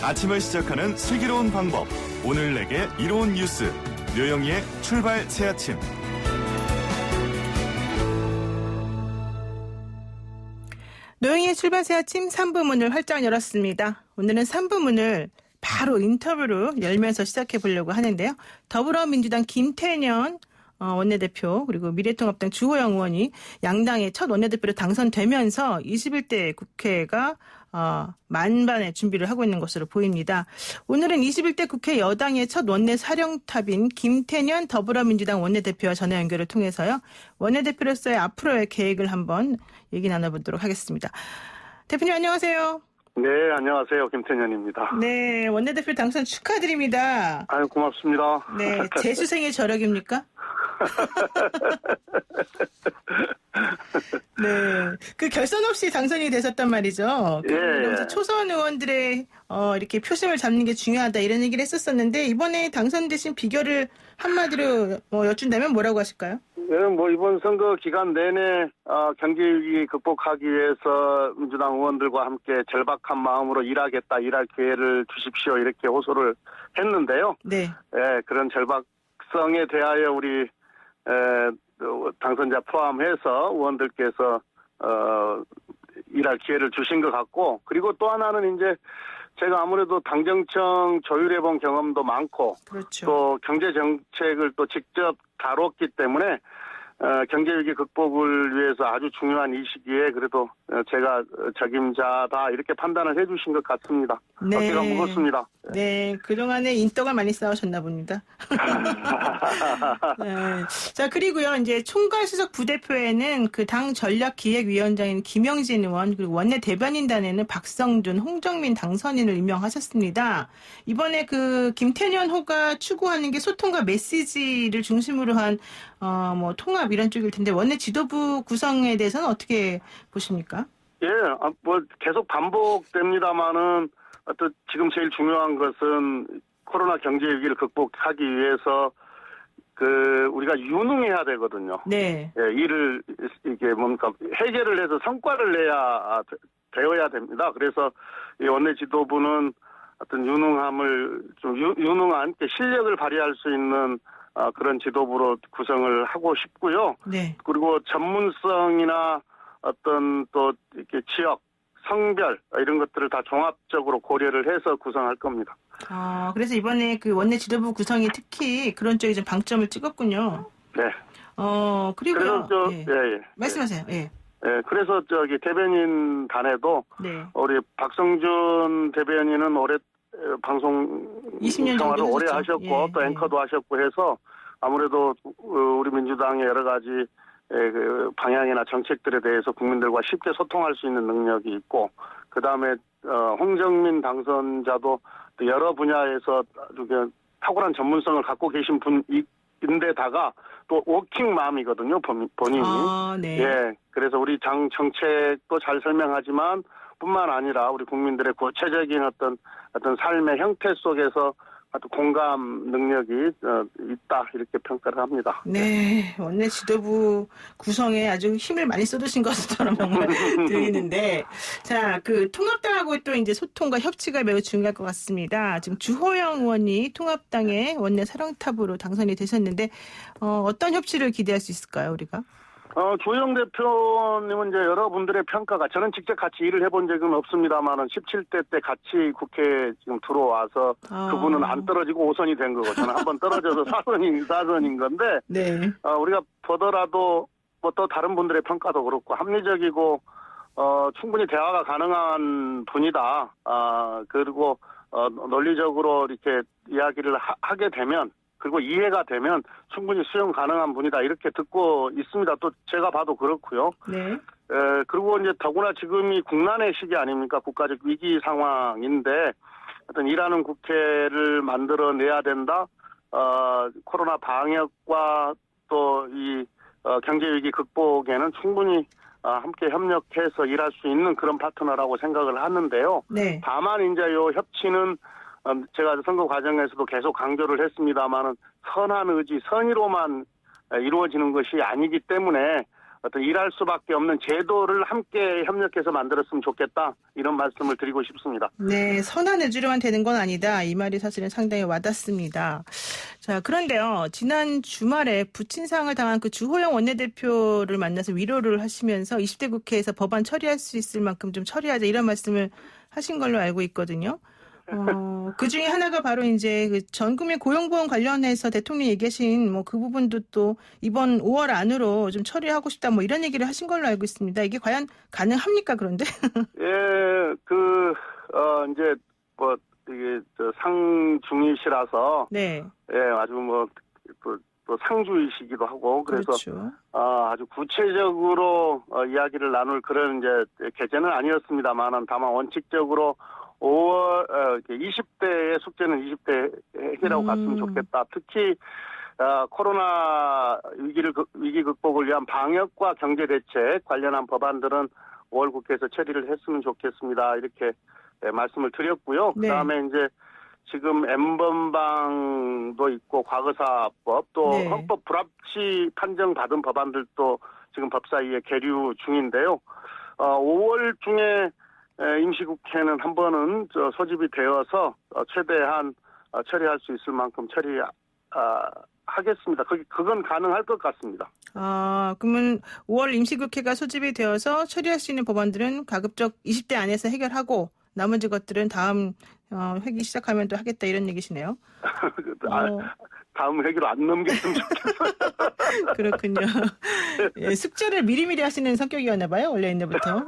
아침을 시작하는 슬기로운 방법. 오늘 내게 이로운 뉴스. 묘영이의 출발 새아침. 묘영이의 출발 새아침 3부 문을 활짝 열었습니다. 오늘은 3부 문을 바로 인터뷰로 열면서 시작해 보려고 하는데요. 더불어민주당 김태년 원내대표 그리고 미래통합당 주호영 의원이 양당의 첫 원내대표로 당선되면서 21대 국회가 만반의 준비를 하고 있는 것으로 보입니다. 오늘은 21대 국회 여당의 첫 원내 사령탑인 김태년 더불어민주당 원내대표와 전화 연결을 통해서요. 원내대표로서의 앞으로의 계획을 한번 얘기 나눠보도록 하겠습니다. 대표님 안녕하세요. 네, 안녕하세요. 김태년입니다. 네, 원내대표 당선 축하드립니다. 아유, 고맙습니다. 네, 재수생의 저력입니까? 네, 그 결선 없이 당선이 되셨단 말이죠. 예. 초선 의원들의 이렇게 표심을 잡는 게 중요하다 이런 얘기를 했었었는데 이번에 당선되신 비결을 한마디로 여쭌다면 뭐라고 하실까요? 네, 이번 선거 기간 내내 경제 위기 극복하기 위해서 민주당 의원들과 함께 절박한 마음으로 일하겠다, 일할 기회를 주십시오 이렇게 호소를 했는데요. 네. 예, 그런 절박성에 대하여 우리 당선자 포함해서 의원들께서 일할 기회를 주신 것 같고, 그리고 또 하나는 이제 제가 아무래도 당정청 조율해본 경험도 많고, 그렇죠. 또 경제 정책을 또 직접 다뤘기 때문에 경제 위기 극복을 위해서 아주 중요한 이 시기에 그래도 제가 적임자다 이렇게 판단을 해주신 것 같습니다. 네. 어깨가 무겁습니다. 네, 그동안에 인덕을 많이 쌓으셨나 봅니다. 네. 자, 그리고요, 이제 총괄수석 부대표에는 그 당 전략기획위원장인 김영진 의원, 그리고 원내 대변인단에는 박성준, 홍정민 당선인을 임명하셨습니다. 이번에 그 김태년 호가 추구하는 게 소통과 메시지를 중심으로 한, 통합 이런 쪽일 텐데, 원내 지도부 구성에 대해서는 어떻게 보십니까? 예, 계속 반복됩니다만은, 지금 제일 중요한 것은 코로나 경제 위기를 극복하기 위해서 우리가 유능해야 되거든요. 네. 예, 이를 해결을 해서 성과를 내야 되어야 됩니다. 그래서 이 원내 지도부는 어떤 유능함을 좀 유능한 실력을 발휘할 수 있는 그런 지도부로 구성을 하고 싶고요. 네. 그리고 전문성이나 어떤 또 이렇게 지역, 성별 이런 것들을 다 종합적으로 고려를 해서 구성할 겁니다. 그래서 이번에 그 원내 지도부 구성이 특히 그런 쪽에 좀 방점을 찍었군요. 네. 그리고요. 그래서 예. 말씀하세요. 예. 예, 그래서 대변인 단에도 네. 우리 박성준 대변인은 올해 방송 20년 생활을 정도 오래 하셨죠. 하셨고 예, 또 앵커도 하셨고 해서 아무래도 우리 민주당의 여러 가지 그 방향이나 정책들에 대해서 국민들과 쉽게 소통할 수 있는 능력이 있고, 그 다음에 홍정민 당선자도 또 여러 분야에서 아주 탁월한 전문성을 갖고 계신 분인데다가 또 워킹맘이거든요, 본인이. 네. 예, 그래서 우리 당 정책도 잘 설명하지만 뿐만 아니라 우리 국민들의 구체적인 어떤 삶의 형태 속에서 아주 공감 능력이 있다 이렇게 평가를 합니다. 네, 원내 지도부 구성에 아주 힘을 많이 쏟으신 것처럼 정말 들리는데, 자, 그 통합당하고 또 이제 소통과 협치가 매우 중요할 것 같습니다. 지금 주호영 의원이 통합당의 원내 사령탑으로 당선이 되셨는데, 어떤 협치를 기대할 수 있을까요, 우리가? 주호영 대표님은 이제 여러분들의 평가가, 저는 직접 같이 일을 해본 적은 없습니다만은 17대 때 같이 국회에 지금 들어와서 그분은 안 떨어지고 5선이 된 거고 저는 한번 떨어져서 4선인 건데, 네. 우리가 보더라도 또 다른 분들의 평가도 그렇고 합리적이고 충분히 대화가 가능한 분이다. 그리고 논리적으로 이렇게 이야기를 하게 되면, 그리고 이해가 되면 충분히 수용 가능한 분이다 이렇게 듣고 있습니다. 또 제가 봐도 그렇고요. 네. 그리고 이제 더구나 지금이 국난의 시기 아닙니까? 국가적 위기 상황인데 어떤 일하는 국회를 만들어내야 된다. 코로나 방역과 또 이 경제 위기 극복에는 충분히 함께 협력해서 일할 수 있는 그런 파트너라고 생각을 하는데요. 네. 다만 이제 요 협치는 제가 선거 과정에서도 계속 강조를 했습니다만은 선한 의지, 선의로만 이루어지는 것이 아니기 때문에 어떤 일할 수밖에 없는 제도를 함께 협력해서 만들었으면 좋겠다. 이런 말씀을 드리고 싶습니다. 네, 선한 의지로만 되는 건 아니다. 이 말이 사실은 상당히 와닿습니다. 자, 그런데요. 지난 주말에 부친상을 당한 그 주호영 원내대표를 만나서 위로를 하시면서 20대 국회에서 법안 처리할 수 있을 만큼 좀 처리하자 이런 말씀을 하신 걸로 알고 있거든요. 그 중에 하나가 바로 이제 그 전국민 고용보험 관련해서 대통령이 얘기하신 뭐 그 부분도 또 이번 5월 안으로 좀 처리하고 싶다 뭐 이런 얘기를 하신 걸로 알고 있습니다. 이게 과연 가능합니까, 그런데? 예, 이제 뭐 이게 상중이시라서 네. 예, 아주 뭐 또 상주이시기도 하고 그래서 그렇죠. 아주 구체적으로 이야기를 나눌 그런 이제 계제는 아니었습니다만은 다만 원칙적으로 5월 20대의 숙제는 20대 해결하고 갔으면 좋겠다. 특히 코로나 위기 극복을 위한 방역과 경제 대책 관련한 법안들은 5월 국회에서 처리를 했으면 좋겠습니다. 이렇게 말씀을 드렸고요. 네. 그다음에 이제 지금 N번방도 있고 과거사법 또 네. 헌법 불합치 판정받은 법안들도 지금 법사위에 계류 중인데요. 5월 중에 임시국회는 한 번은 소집이 되어서 최대한 처리할 수 있을 만큼 하겠습니다. 그건 가능할 것 같습니다. 그러면 5월 임시국회가 소집이 되어서 처리할 수 있는 법안들은 가급적 20대 안에서 해결하고 나머지 것들은 다음 회기 시작하면 또 하겠다 이런 얘기시네요. 다음 회기로 안 넘겼으면 좋겠어요. 그렇군요. 예, 숙제를 미리미리 하시는 성격이었나 봐요. 원래 옛날부터.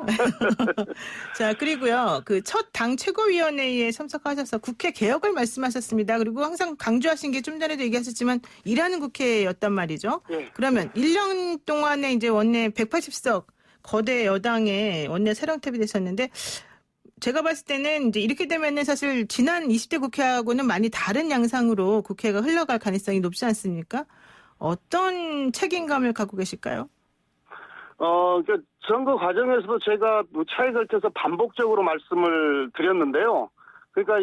자, 그리고요. 그 첫 당 최고위원회에 참석하셔서 국회 개혁을 말씀하셨습니다. 그리고 항상 강조하신 게 좀 전에도 얘기하셨지만 일하는 국회였단 말이죠. 예. 그러면 1년 동안에 이제 원내 180석 거대 여당의 원내 새랑탭이 되셨는데 제가 봤을 때는 이제 이렇게 되면은 사실 지난 20대 국회하고는 많이 다른 양상으로 국회가 흘러갈 가능성이 높지 않습니까? 어떤 책임감을 갖고 계실까요? 선거 과정에서도 제가 차에 걸쳐서 반복적으로 말씀을 드렸는데요. 그러니까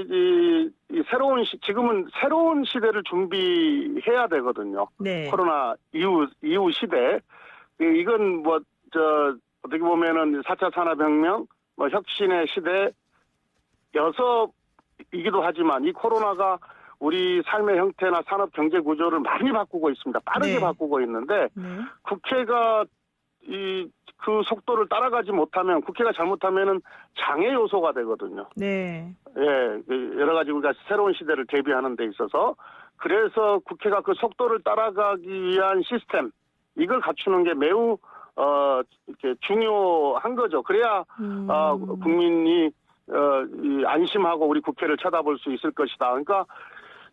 지금은 새로운 시대를 준비해야 되거든요. 네. 코로나 이후 시대. 이건 어떻게 보면은 4차 산업혁명, 혁신의 시대여서이기도 하지만 이 코로나가 우리 삶의 형태나 산업 경제 구조를 많이 바꾸고 있습니다. 빠르게 네. 바꾸고 있는데 국회가 그 속도를 따라가지 못하면 국회가 잘못하면은 장애 요소가 되거든요. 네. 예, 여러 가지 우리가 새로운 시대를 대비하는 데 있어서 그래서 국회가 그 속도를 따라가기 위한 시스템 이걸 갖추는 게 매우 이렇게 중요한 거죠. 그래야 국민이 안심하고 우리 국회를 쳐다볼 수 있을 것이다. 그러니까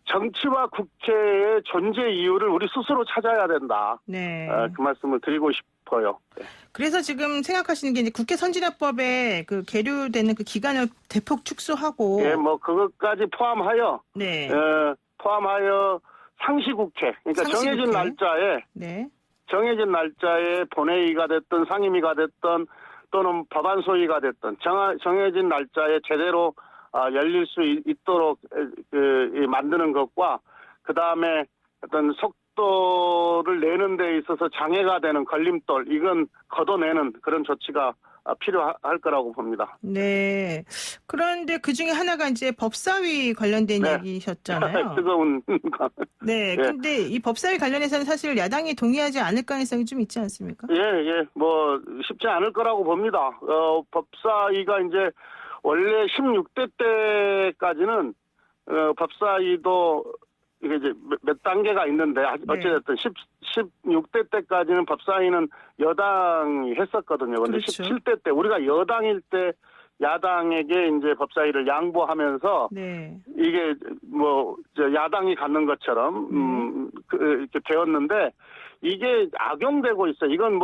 정치와 국회의 존재 이유를 우리 스스로 찾아야 된다. 네. 그 말씀을 드리고 싶어요. 네. 그래서 지금 생각하시는 게 이제 국회 선진화법에 그 계류되는 그 기간을 대폭 축소하고. 예, 그것까지 포함하여. 네. 포함하여 상시국회. 그러니까 상시국회. 정해진 날짜에 본회의가 됐든 상임위가 됐든 또는 법안 소위가 됐든 정해진 날짜에 제대로 열릴 수 있도록 만드는 것과 그다음에 어떤 속도를 내는 데 있어서 장애가 되는 걸림돌 이건 걷어내는 그런 조치가 필요할 거라고 봅니다. 네. 그런데 그 중에 하나가 이제 법사위 관련된 네. 얘기셨잖아요. 뜨거운. 네. 근데 이 법사위 관련해서는 사실 야당이 동의하지 않을 가능성이 좀 있지 않습니까? 예. 쉽지 않을 거라고 봅니다. 법사위가 이제 원래 16대 때까지는 법사위도 이게 이제 몇 단계가 있는데 어찌됐든 16대 때까지는 법사위는 여당이 했었거든요. 그런데 그렇죠. 17대 때 우리가 여당일 때 야당에게 이제 법사위를 양보하면서 네. 이게 야당이 갖는 것처럼 이렇게 되었는데 이게 악용되고 있어요. 이건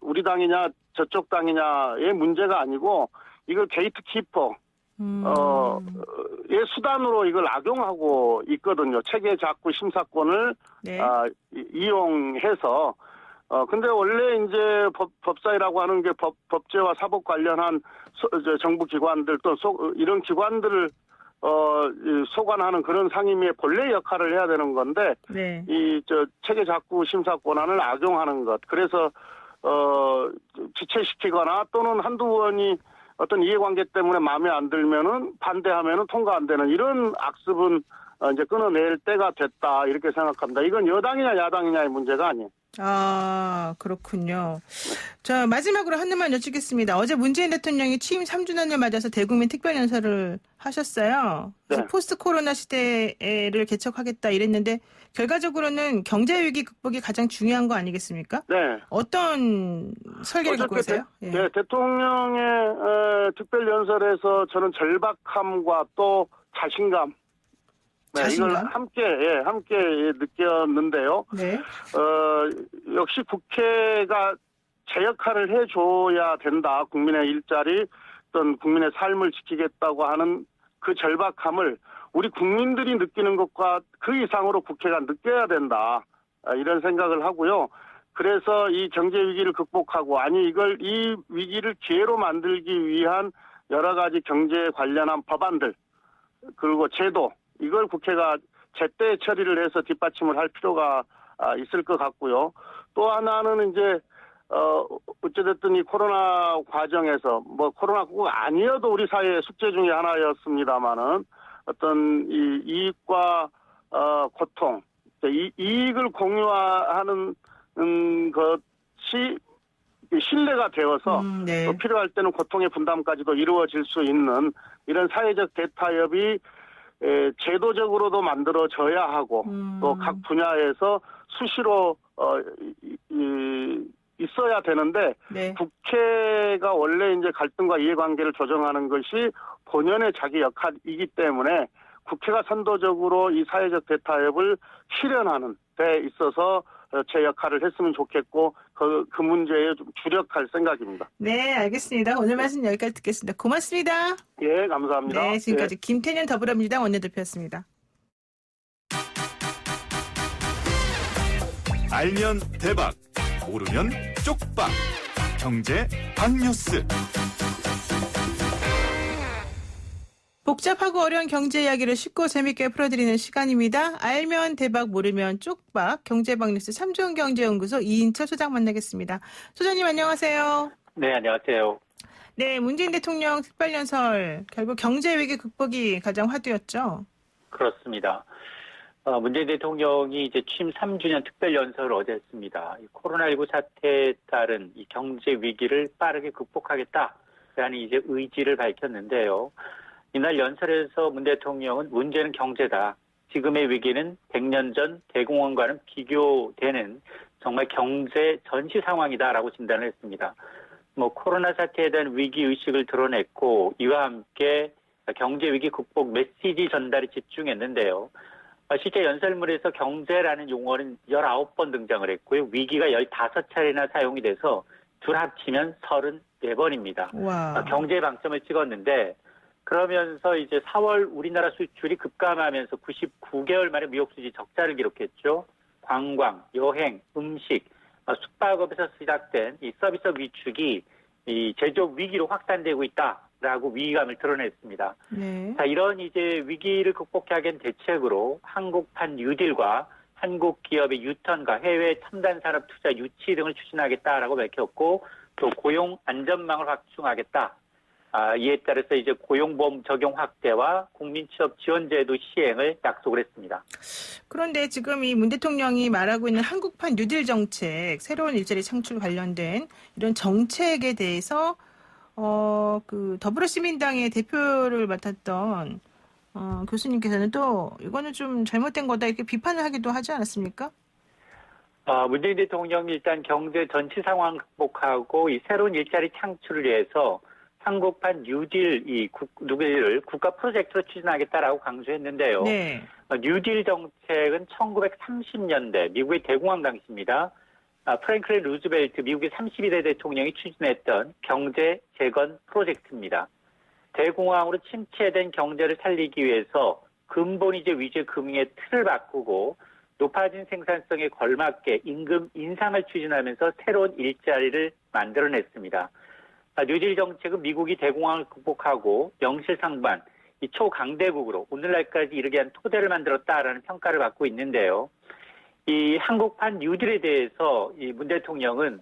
우리 당이냐 저쪽 당이냐의 문제가 아니고 이걸 게이트 키퍼 의 수단으로 이걸 악용하고 있거든요. 체계 작구 심사권을 네. 이용해서 근데 원래 이제 법사위라고 하는 게 법제와 사법 관련한 정부 기관들 또 이런 기관들을 소관하는 그런 상임위의 본래 역할을 해야 되는 건데 네. 체계 작구 심사 권한을 악용하는 것. 그래서 지체시키거나 또는 한두 번이 어떤 이해관계 때문에 마음에 안 들면은 반대하면은 통과 안 되는 이런 악습은 이제 끊어낼 때가 됐다 이렇게 생각합니다. 이건 여당이냐 야당이냐의 문제가 아니에요. 아, 그렇군요. 자, 마지막으로 하나만 여쭙겠습니다. 어제 문재인 대통령이 취임 3주년을 맞아서 대국민 특별연설을 하셨어요. 그래서 네. 포스트 코로나 시대를 개척하겠다 이랬는데 결과적으로는 경제 위기 극복이 가장 중요한 거 아니겠습니까? 네. 어떤 설계를 갖고 계세요? 네, 대통령의 특별연설에서 저는 절박함과 또 자신감, 네, 자신감? 이걸 함께 느꼈는데요. 네. 역시 국회가 제 역할을 해줘야 된다. 국민의 일자리, 어떤 국민의 삶을 지키겠다고 하는 그 절박함을 우리 국민들이 느끼는 것과 그 이상으로 국회가 느껴야 된다. 이런 생각을 하고요. 그래서 이 경제 위기를 극복하고 이 위기를 기회로 만들기 위한 여러 가지 경제에 관련한 법안들 그리고 제도 이걸 국회가 제때 처리를 해서 뒷받침을 할 필요가 있을 것 같고요. 또 하나는 이제 어찌됐든 이 코로나 과정에서 뭐 코로나가 아니어도 우리 사회의 숙제 중에 하나였습니다만은 어떤 이 이익과 고통, 이익을 공유하는 것이 신뢰가 되어서 네. 또 필요할 때는 고통의 분담까지도 이루어질 수 있는 이런 사회적 대타협이 제도적으로도 만들어져야 하고 또 각 분야에서 수시로 있어야 되는데 네. 국회가 원래 이제 갈등과 이해관계를 조정하는 것이 본연의 자기 역할이기 때문에 국회가 선도적으로 이 사회적 대타협을 실현하는 데 있어서 제 역할을 했으면 좋겠고 그 문제에 좀 주력할 생각입니다. 네, 알겠습니다. 오늘 말씀 여기까지 듣겠습니다. 고맙습니다. 예, 감사합니다. 네, 지금까지 예. 김태년 더불어민주당 원내대표였습니다. 알면 대박, 모르면 쪽박. 경제 핫뉴스. 복잡하고 어려운 경제 이야기를 쉽고 재밌게 풀어드리는 시간입니다. 알면 대박, 모르면 쪽박. 경제박뉴스 삼중경제연구소 이인철 소장 만나겠습니다. 소장님 안녕하세요. 네, 안녕하세요. 네, 문재인 대통령 특별연설 결국 경제 위기 극복이 가장 화두였죠. 그렇습니다. 문재인 대통령이 이제 취임 3주년 특별연설을 어제 했습니다. 이 코로나19 사태에 따른 이 경제 위기를 빠르게 극복하겠다라는 이제 의지를 밝혔는데요. 이날 연설에서 문 대통령은 문제는 경제다. 지금의 위기는 100년 전 대공황과는 비교되는 정말 경제 전시 상황이다라고 진단을 했습니다. 코로나 사태에 대한 위기 의식을 드러냈고 이와 함께 경제 위기 극복 메시지 전달에 집중했는데요. 실제 연설문에서 경제라는 용어는 19번 등장을 했고요. 위기가 15차례나 사용이 돼서 둘 합치면 34번입니다. 와. 경제에 방점을 찍었는데 그러면서 이제 4월 우리나라 수출이 급감하면서 99개월 만에 무역수지 적자를 기록했죠. 관광, 여행, 음식, 숙박업에서 시작된 이 서비스 위축이 이 제조업 위기로 확산되고 있다라고 위기감을 드러냈습니다. 네. 자, 이런 이제 위기를 극복하기 위한 대책으로 한국판 뉴딜과 한국 기업의 유턴과 해외 첨단 산업 투자 유치 등을 추진하겠다라고 밝혔고 또 고용 안전망을 확충하겠다. 이에 따라서 이제 고용보험 적용 확대와 국민취업 지원제도 시행을 약속을 했습니다. 그런데 지금 이 문 대통령이 말하고 있는 한국판 뉴딜 정책, 새로운 일자리 창출 관련된 이런 정책에 대해서 그 더불어시민당의 대표를 맡았던 교수님께서는 또 이거는 좀 잘못된 거다 이렇게 비판을 하기도 하지 않았습니까? 문재인 대통령이 일단 경제 전체 상황 극복하고 이 새로운 일자리 창출을 위해서 한국판 뉴딜 뉴딜을 국가 프로젝트로 추진하겠다라고 강조했는데요. 네. 뉴딜 정책은 1930년대 미국의 대공황 당시입니다. 프랭클린 루즈벨트 미국의 32대 대통령이 추진했던 경제 재건 프로젝트입니다. 대공황으로 침체된 경제를 살리기 위해서 근본이제 위주의 금융의 틀을 바꾸고 높아진 생산성에 걸맞게 임금 인상을 추진하면서 새로운 일자리를 만들어냈습니다. 뉴딜 정책은 미국이 대공황을 극복하고 명실상부한 이 초강대국으로 오늘날까지 이르게 한 토대를 만들었다라는 평가를 받고 있는데요. 이 한국판 뉴딜에 대해서 이 문 대통령은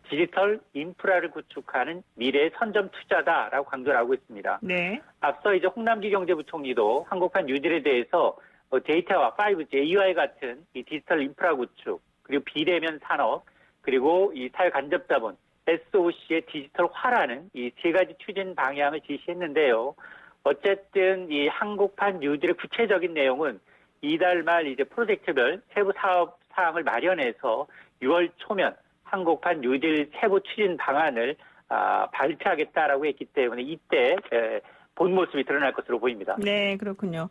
디지털 인프라를 구축하는 미래의 선점 투자다라고 강조를 하고 있습니다. 네. 앞서 이제 홍남기 경제부총리도 한국판 뉴딜에 대해서 데이터와 5G, AI 같은 이 디지털 인프라 구축, 그리고 비대면 산업, 그리고 이 사회 간접 자본, SOC의 디지털화라는 이 세 가지 추진 방향을 지시했는데요. 어쨌든 이 한국판 뉴딜의 구체적인 내용은 이달 말 이제 프로젝트별 세부 사업 사항을 마련해서 6월 초면 한국판 뉴딜 세부 추진 방안을 발표하겠다라고 했기 때문에 이때 본 모습이 드러날 것으로 보입니다. 네, 그렇군요.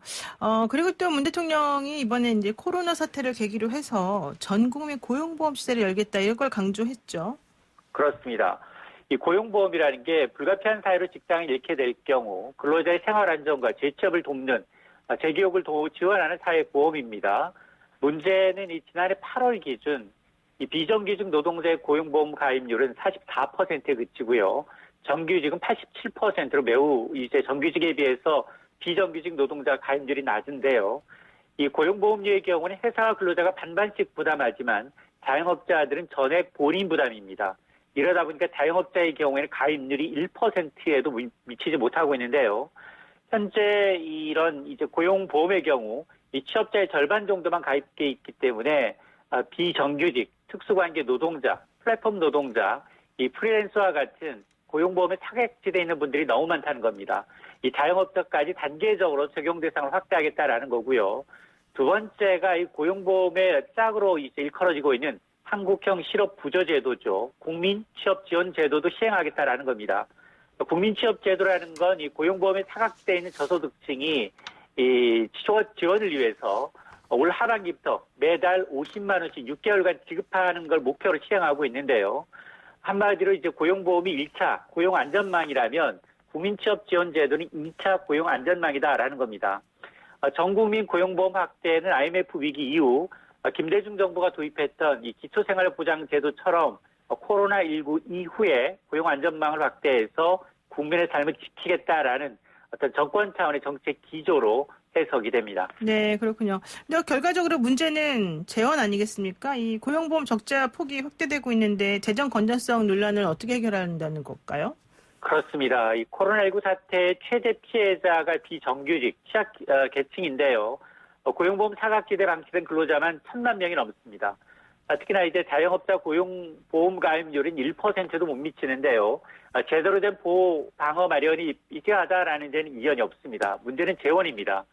그리고 또 문 대통령이 이번에 이제 코로나 사태를 계기로 해서 전 국민 고용보험 시세를 열겠다 이런 걸 강조했죠. 그렇습니다. 이 고용보험이라는 게 불가피한 사유로 직장을 잃게 될 경우 근로자의 생활 안정과 재취업을 돕는 재기업을 지원하는 사회보험입니다. 문제는 이 지난해 8월 기준 이 비정규직 노동자의 고용보험 가입률은 44%에 그치고요. 정규직은 87%로 매우 이제 정규직에 비해서 비정규직 노동자 가입률이 낮은데요. 이 고용보험료의 경우는 회사와 근로자가 반반씩 부담하지만 자영업자들은 전액 본인 부담입니다. 이러다 보니까 자영업자의 경우에는 가입률이 1%에도 미치지 못하고 있는데요. 현재 이런 이제 고용보험의 경우 이 취업자의 절반 정도만 가입돼 있기 때문에 비정규직, 특수관계 노동자, 플랫폼 노동자, 이 프리랜서와 같은 고용보험에 타격지대에 있는 분들이 너무 많다는 겁니다. 이 자영업자까지 단계적으로 적용 대상을 확대하겠다라는 거고요. 두 번째가 이 고용보험의 짝으로 이제 일컬어지고 있는 한국형 실업부조제도죠. 국민취업지원제도도 시행하겠다라는 겁니다. 국민취업제도라는 건 이 고용보험에 타격되어 있는 저소득층이 이 취업 지원을 위해서 올 하반기부터 매달 50만 원씩 6개월간 지급하는 걸 목표로 시행하고 있는데요. 한마디로 이제 고용보험이 1차 고용안전망이라면 국민취업지원제도는 2차 고용안전망이다라는 겁니다. 전국민 고용보험 확대는 IMF 위기 이후 김대중 정부가 도입했던 이 기초생활보장제도처럼 코로나19 이후에 고용안전망을 확대해서 국민의 삶을 지키겠다라는 어떤 정권 차원의 정책 기조로 해석이 됩니다. 네, 그렇군요. 근데 결과적으로 문제는 재원 아니겠습니까? 이 고용보험 적자 폭이 확대되고 있는데 재정 건전성 논란을 어떻게 해결한다는 걸까요? 그렇습니다. 이 코로나19 사태의 최대 피해자가 비정규직 취약 계층인데요. 고용보험 사각지대 방치된 근로자만 1,000만 명이 넘습니다. 특히나 이제 자영업자 고용보험 가입률은 1%도 못 미치는데요. 제대로 된 보호 방어 마련이 필요하다라는 데는 이견이 없습니다. 문제는 재원입니다.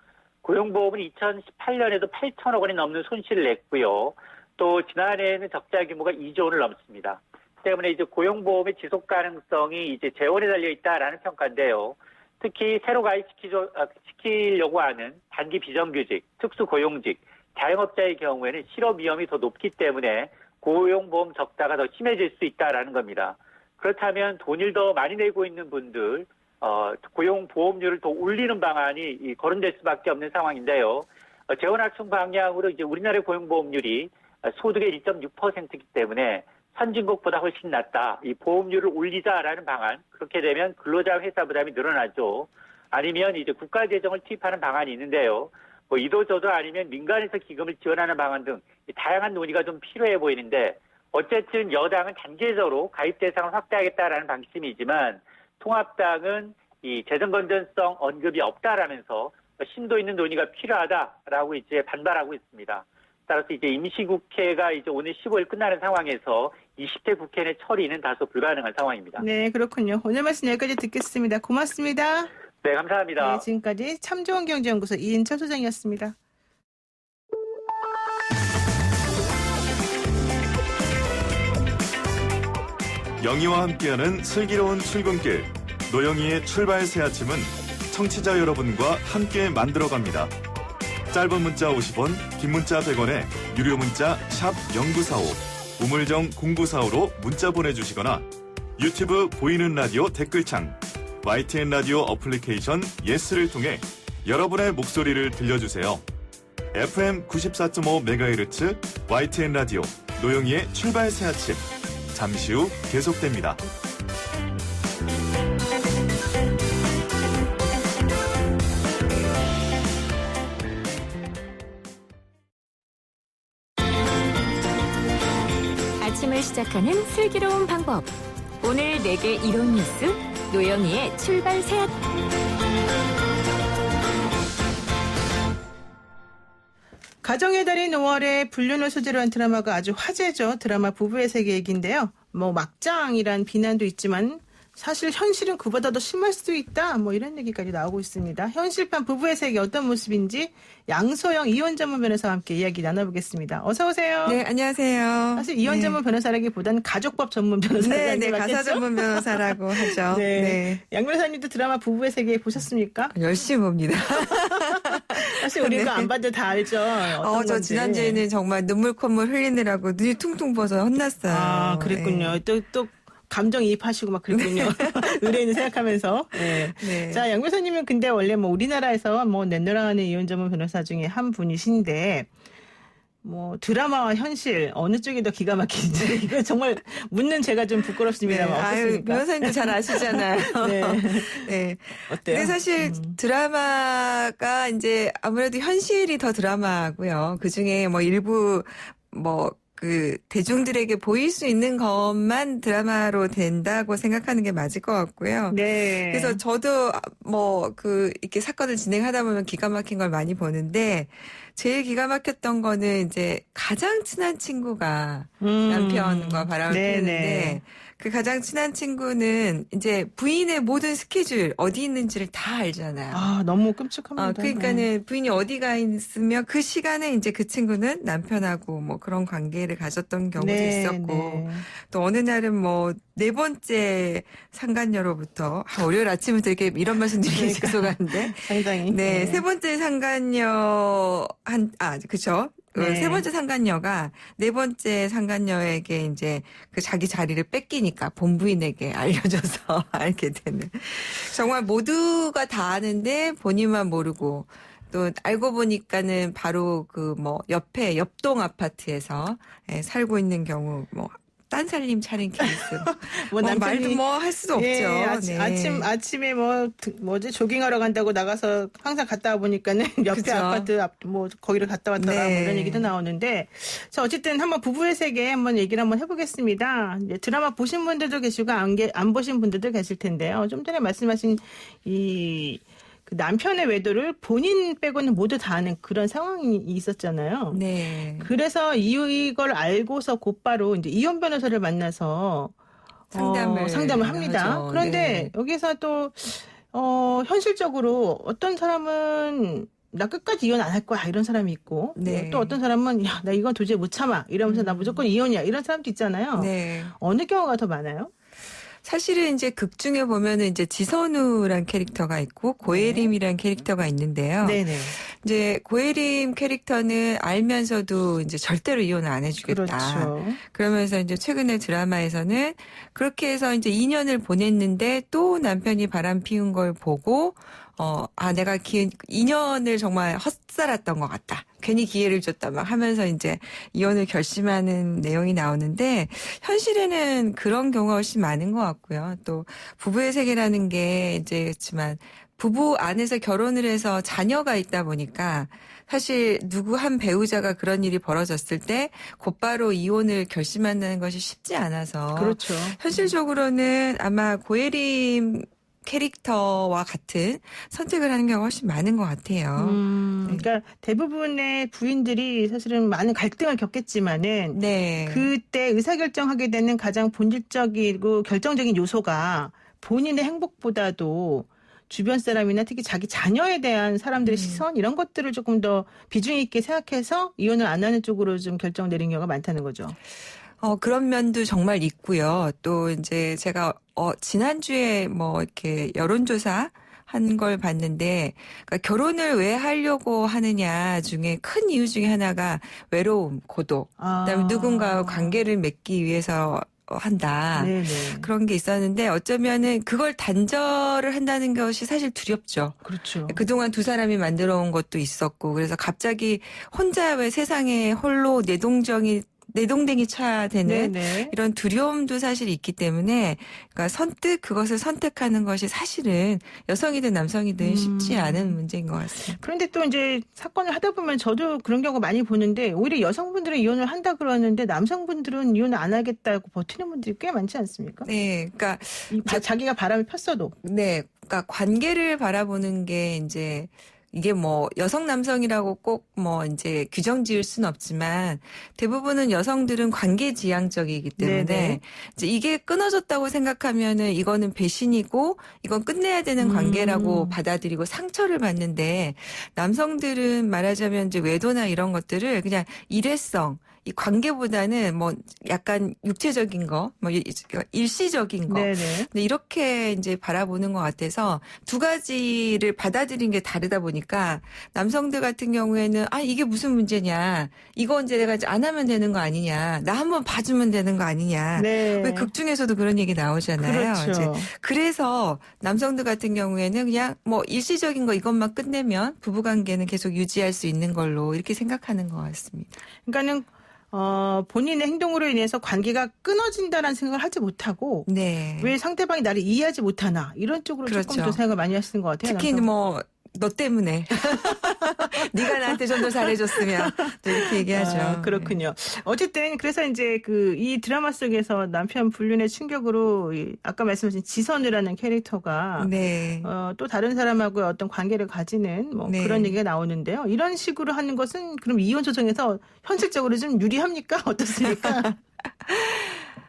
고용보험은 2018년에도 8천억 원이 넘는 손실을 냈고요. 또 지난해에는 적자 규모가 2조 원을 넘습니다. 때문에 이제 고용보험의 지속 가능성이 이제 재원에 달려 있다라는 평가인데요. 특히 새로 가입시키려고 하는 단기 비정규직, 특수고용직, 자영업자의 경우에는 실업 위험이 더 높기 때문에 고용보험 적자가 더 심해질 수 있다라는 겁니다. 그렇다면 돈을 더 많이 내고 있는 분들, 고용보험료를 더 올리는 방안이 거론될 수밖에 없는 상황인데요. 재원 확충 방향으로 이제 우리나라의 고용보험률이 소득의 1.6%이기 때문에 선진국보다 훨씬 낮다. 이 보험료를 올리자라는 방안. 그렇게 되면 근로자 회사 부담이 늘어나죠. 아니면 이제 국가 재정을 투입하는 방안이 있는데요. 이도저도 아니면 민간에서 기금을 지원하는 방안 등 다양한 논의가 좀 필요해 보이는데 어쨌든 여당은 단계적으로 가입 대상을 확대하겠다라는 방침이지만 통합당은 이 재정 건전성 언급이 없다라면서 심도 있는 논의가 필요하다라고 이제 반발하고 있습니다. 따라서 이제 임시국회가 이제 오늘 15일 끝나는 상황에서 20대 국회 내 처리는 다소 불가능한 상황입니다. 네, 그렇군요. 오늘 말씀 여기까지 듣겠습니다. 고맙습니다. 네, 감사합니다. 네, 지금까지 참좋은경제연구소 이인철 소장이었습니다. 영희와 함께하는 슬기로운 출근길 노영희의 출발 새 아침은 청취자 여러분과 함께 만들어갑니다. 짧은 문자 50원, 긴 문자 100원에 유료 문자 샵 0945, 우물정 0945로 문자 보내주시거나 유튜브 보이는 라디오 댓글창, YTN 라디오 어플리케이션 예스를 통해 여러분의 목소리를 들려주세요. FM 94.5MHz YTN 라디오 노영희의 출발 새 아침 잠시 후 계속됩니다. 아침을 시작하는 슬기로운 방법. 오늘 내게 이런 뉴스, 노영희의 출발 새앗. 가정의 달인 5월에 불륜을 소재로 한 드라마가 아주 화제죠. 드라마 부부의 세계 얘기인데요. 뭐 막장이란 비난도 있지만 사실 현실은 그보다 더 심할 수도 있다. 뭐 이런 얘기까지 나오고 있습니다. 현실판 부부의 세계 어떤 모습인지 양소영 이혼 전문 변호사와 함께 이야기 나눠보겠습니다. 어서 오세요. 네, 안녕하세요. 사실 이혼 전문 변호사라기보다는 가족법 전문 변호사라는 네, 가사 전문 변호사라고 하죠. 네. 네. 양 변호사님도 드라마 부부의 세계 보셨습니까? 열심히 봅니다. 사실 우리가 안 봐도 다 알죠. 어떤 저 건지. 지난주에는 정말 눈물 콧물 흘리느라고 눈이 퉁퉁 부어서 혼났어요. 아, 그랬군요. 네. 또 감정이입하시고 막 그랬군요. 의뢰인을 생각하면서. 네. 네. 자, 양 변호사님은 근데 원래 뭐 우리나라에서 뭐 내노라하는 이혼 전문 변호사 중에 한 분이신데 뭐 드라마와 현실 어느 쪽이 더 기가 막히는지 이거 정말 묻는 제가 좀 부끄럽습니다만 어떻습니까? 변호사님도 잘 아시잖아요. 네. 네. 어때요? 근데 사실 드라마가 이제 아무래도 현실이 더 드라마고요. 그 중에 뭐 일부 대중들에게 보일 수 있는 것만 드라마로 된다고 생각하는 게 맞을 것 같고요. 네. 그래서 저도 이렇게 사건을 진행하다 보면 기가 막힌 걸 많이 보는데 제일 기가 막혔던 거는 이제 가장 친한 친구가 남편과 바람을 피우는데 그 가장 친한 친구는 이제 부인의 모든 스케줄 어디 있는지를 다 알잖아요. 아, 너무 끔찍합니다. 그러니까는 부인이 어디가 있으면 그 시간에 이제 그 친구는 남편하고 뭐 그런 관계를 가졌던 경우도 있었고 또 어느 날은 뭐 네 번째 상간녀로부터 월요일 아침부터 이렇게 이런 말씀드리기 죄송한데 상당히. 네, 세 번째 상간녀 그쵸. 네. 세 번째 상간녀가 네 번째 상간녀에게 이제 그 자기 자리를 뺏기니까 본부인에게 알려줘서 알게 되는. 정말 모두가 다 아는데 본인만 모르고 또 알고 보니까는 바로 옆에 옆동 아파트에서 살고 있는 경우 딴살림 차린 케이스. 말도 할 수도 없죠. 아침에 조깅하러 간다고 나가서 항상 갔다 와 보니까는 옆에 그쵸? 아파트 거기를 갔다 왔다가 뭐 이런 얘기도 나오는데, 자, 어쨌든 한번 부부의 세계 한번 얘기를 한번 해보겠습니다. 이제 드라마 보신 분들도 계시고 안 보신 분들도 계실 텐데요. 좀 전에 말씀하신 그 남편의 외도를 본인 빼고는 모두 다 아는 그런 상황이 있었잖아요. 네. 그래서 이걸 알고서 곧바로 이제 이혼 변호사를 만나서 상담을 합니다. 하죠. 그런데 여기서 또 현실적으로 어떤 사람은 나 끝까지 이혼 안 할 거야 이런 사람이 있고 또 어떤 사람은 야, 나 이건 도저히 못 참아 이러면서 나 무조건 이혼이야 이런 사람도 있잖아요. 네. 어느 경우가 더 많아요? 사실은 이제 극 중에 보면은 이제 지선우란 캐릭터가 있고 고혜림이란 캐릭터가 있는데요. 네네. 이제 고혜림 캐릭터는 알면서도 이제 절대로 이혼을 안 해주겠다. 그렇죠. 그러면서 이제 최근에 드라마에서는 그렇게 해서 이제 2년을 보냈는데 또 남편이 바람 피운 걸 보고 내가 2년을 정말 헛살았던 것 같다. 괜히 기회를 줬다 막 하면서 이제 이혼을 결심하는 내용이 나오는데 현실에는 그런 경우가 훨씬 많은 것 같고요. 또 부부의 세계라는 게 이제 그렇지만 부부 안에서 결혼을 해서 자녀가 있다 보니까 사실 누구 한 배우자가 그런 일이 벌어졌을 때 곧바로 이혼을 결심한다는 것이 쉽지 않아서 그렇죠. 현실적으로는 아마 고혜림 캐릭터와 같은 선택을 하는 경우가 훨씬 많은 것 같아요. 그러니까 대부분의 부인들이 사실은 많은 갈등을 겪겠지만은 그때 의사결정하게 되는 가장 본질적이고 결정적인 요소가 본인의 행복보다도 주변 사람이나 특히 자기 자녀에 대한 사람들의 시선 이런 것들을 조금 더 비중 있게 생각해서 이혼을 안 하는 쪽으로 좀 결정 내린 경우가 많다는 거죠. 그런 면도 정말 있고요. 또 이제 제가 지난주에 이렇게 여론조사 한 걸 봤는데, 그러니까 결혼을 왜 하려고 하느냐 중에 큰 이유 중에 하나가 외로움, 고독, 그다음에 누군가와 관계를 맺기 위해서 한다. 네네. 그런 게 있었는데 어쩌면은 그걸 단절을 한다는 것이 사실 두렵죠. 그렇죠. 그동안 두 사람이 만들어 온 것도 있었고 그래서 갑자기 혼자 왜 세상에 홀로 내동정이 내동댕이 쳐야 되는 네네. 이런 두려움도 사실 있기 때문에 그러니까 선뜻 그것을 선택하는 것이 사실은 여성이든 남성이든 쉽지 않은 문제인 것 같습니다. 그런데 또 이제 사건을 하다 보면 저도 그런 경우 많이 보는데 오히려 여성분들은 이혼을 한다 그러는데 남성분들은 이혼을 안 하겠다고 버티는 분들이 꽤 많지 않습니까? 네, 그러니까 자기가 바람을 폈어도. 네, 그러니까 관계를 바라보는 게 이제 이게 뭐 여성 남성이라고 꼭 뭐 이제 규정 지을 수는 없지만 대부분은 여성들은 관계 지향적이기 때문에 네네. 이제 이게 끊어졌다고 생각하면은 이거는 배신이고 이건 끝내야 되는 관계라고 받아들이고 상처를 받는데 남성들은 말하자면 이제 외도나 이런 것들을 그냥 일회성 이 관계보다는 뭐 약간 육체적인 거, 뭐 일시적인 거. 네네. 근데 이렇게 이제 바라보는 것 같아서 두 가지를 받아들이는 게 다르다 보니까 남성들 같은 경우에는 아, 이게 무슨 문제냐. 이거 이제 내가 이제 안 하면 되는 거 아니냐. 나 한번 봐주면 되는 거 아니냐. 네. 왜 극 중에서도 그런 얘기 나오잖아요. 그렇죠. 이제 그래서 남성들 같은 경우에는 그냥 뭐 일시적인 거 이것만 끝내면 부부관계는 계속 유지할 수 있는 걸로 이렇게 생각하는 것 같습니다. 그러니까는 본인의 행동으로 인해서 관계가 끊어진다는 생각을 하지 못하고 네. 왜 상대방이 나를 이해하지 못하나 이런 쪽으로 그렇죠. 조금 더 생각을 많이 하시는 것 같아요. 특히 남성. 뭐 너 때문에 네가 나한테 좀 더 잘해줬으면 또 이렇게 얘기하죠. 아, 그렇군요. 어쨌든 그래서 이제 이 드라마 속에서 남편 불륜의 충격으로 아까 말씀하신 지선우라는 캐릭터가 네. 또 다른 사람하고의 어떤 관계를 가지는 뭐 네. 그런 얘기가 나오는데요. 이런 식으로 하는 것은 그럼 이혼 소송에서 현실적으로 좀 유리합니까? 어떻습니까?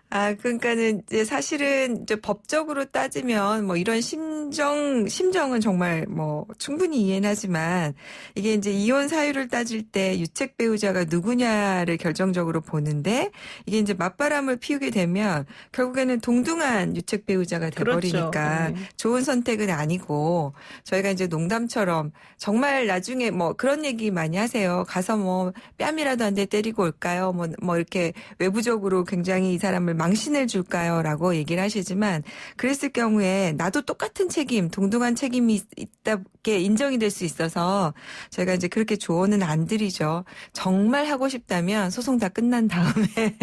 아, 그러니까는 이제 사실은 이제 법적으로 따지면 뭐 이런 심정은 정말 뭐 충분히 이해는 하지만 이게 이제 이혼 사유를 따질 때 유책 배우자가 누구냐를 결정적으로 보는데 이게 이제 맞바람을 피우게 되면 결국에는 동등한 유책 배우자가 돼버리니까 그렇죠. 네. 좋은 선택은 아니고 저희가 이제 농담처럼 정말 나중에 뭐 그런 얘기 많이 하세요. 가서 뭐 뺨이라도 한 대 때리고 올까요? 뭐 이렇게 외부적으로 굉장히 이 사람을 망신을 줄까요? 라고 얘기를 하시지만 그랬을 경우에 나도 똑같은 책임, 동등한 책임이 있다게 인정이 될 수 있어서 저희가 이제 그렇게 조언은 안 드리죠. 정말 하고 싶다면 소송 다 끝난 다음에